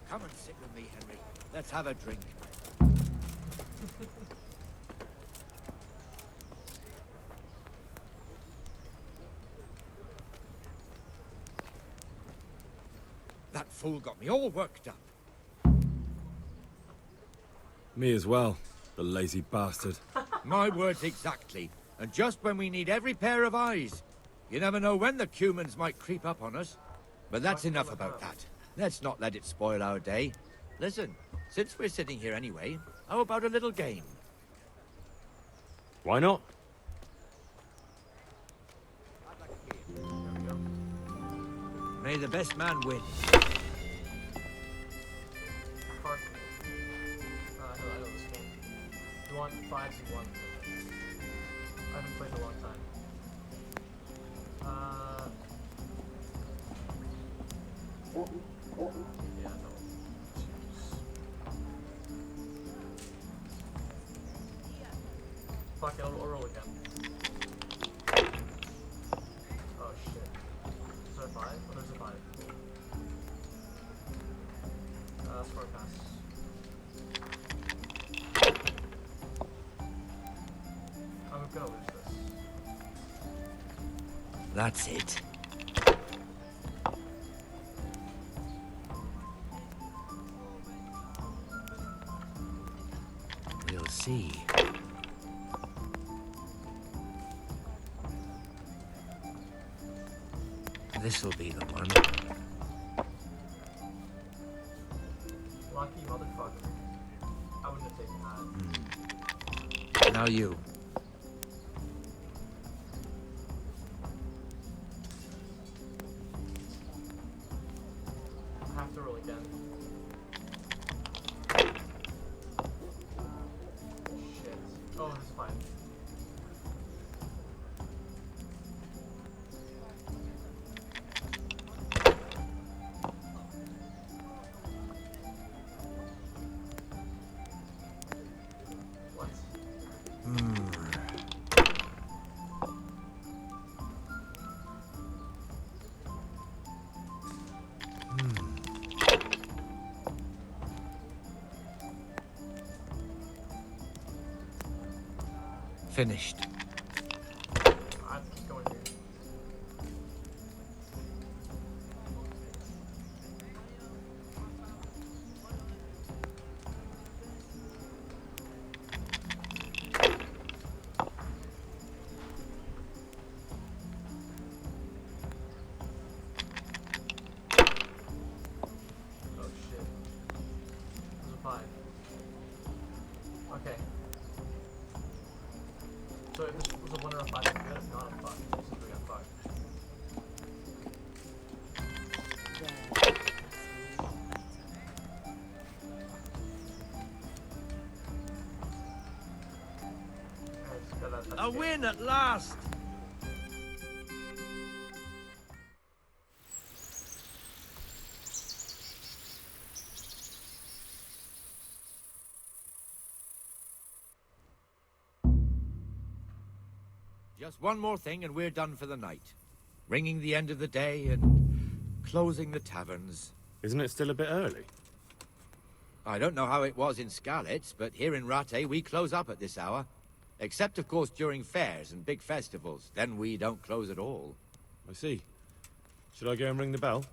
Come and sit with me, Henry. Let's have a drink. That fool got me all worked up. Me as well, the lazy bastard. My words exactly. And just when we need every pair of eyes. You never know when the Cumans might creep up on us. But that's enough about that. Let's not let it spoil our day. Listen, since we're sitting here anyway, how about a little game? Why not? May the best man win. I know this game. You want 5s, you want. I haven't played in a long time. Yeah, no. Fuck it, I'll roll again. Oh shit. Is there a 5? Oh, there's a 5. Score pass. I'm gonna lose this. That's it. We'll see. This'll be the one. Lucky motherfucker. I wouldn't have taken that. Now you. I have to roll again. Shit. Oh, it's fine. What? Finished. I have to keep going here. Oh shit. There's a 5. Okay. So if this was a 1 or a 5, I could have not a 5. Since we got 5. A win at last! Just one more thing and we're done for the night. Ringing the end of the day and closing the taverns. Isn't it still a bit early? I don't know how it was in Skalitz, but here in Rattay we close up at this hour. Except, of course, during fairs and big festivals. Then we don't close at all. I see. Should I go and ring the bell?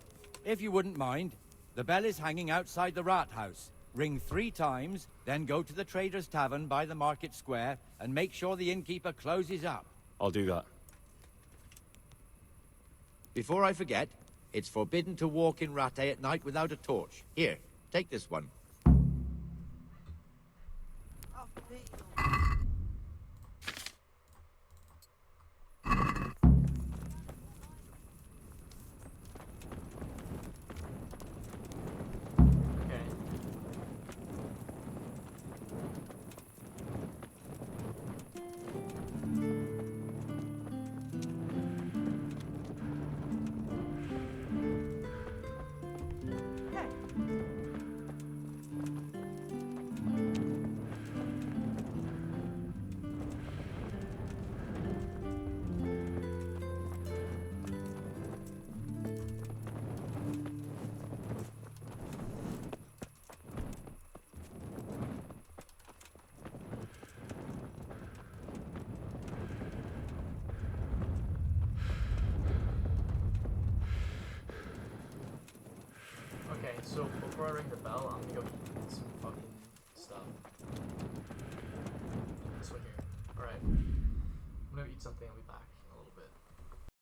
If you wouldn't mind. The bell is hanging outside the rat house. Ring 3 times, then go to the Trader's Tavern by the market square and make sure the innkeeper closes up. I'll do that. Before I forget, it's forbidden to walk in Rattay at night without a torch. Here, take this one. Okay, so before I ring the bell, I'm gonna go eat some fucking stuff. This one here. Alright. I'm gonna eat something, I'll be back.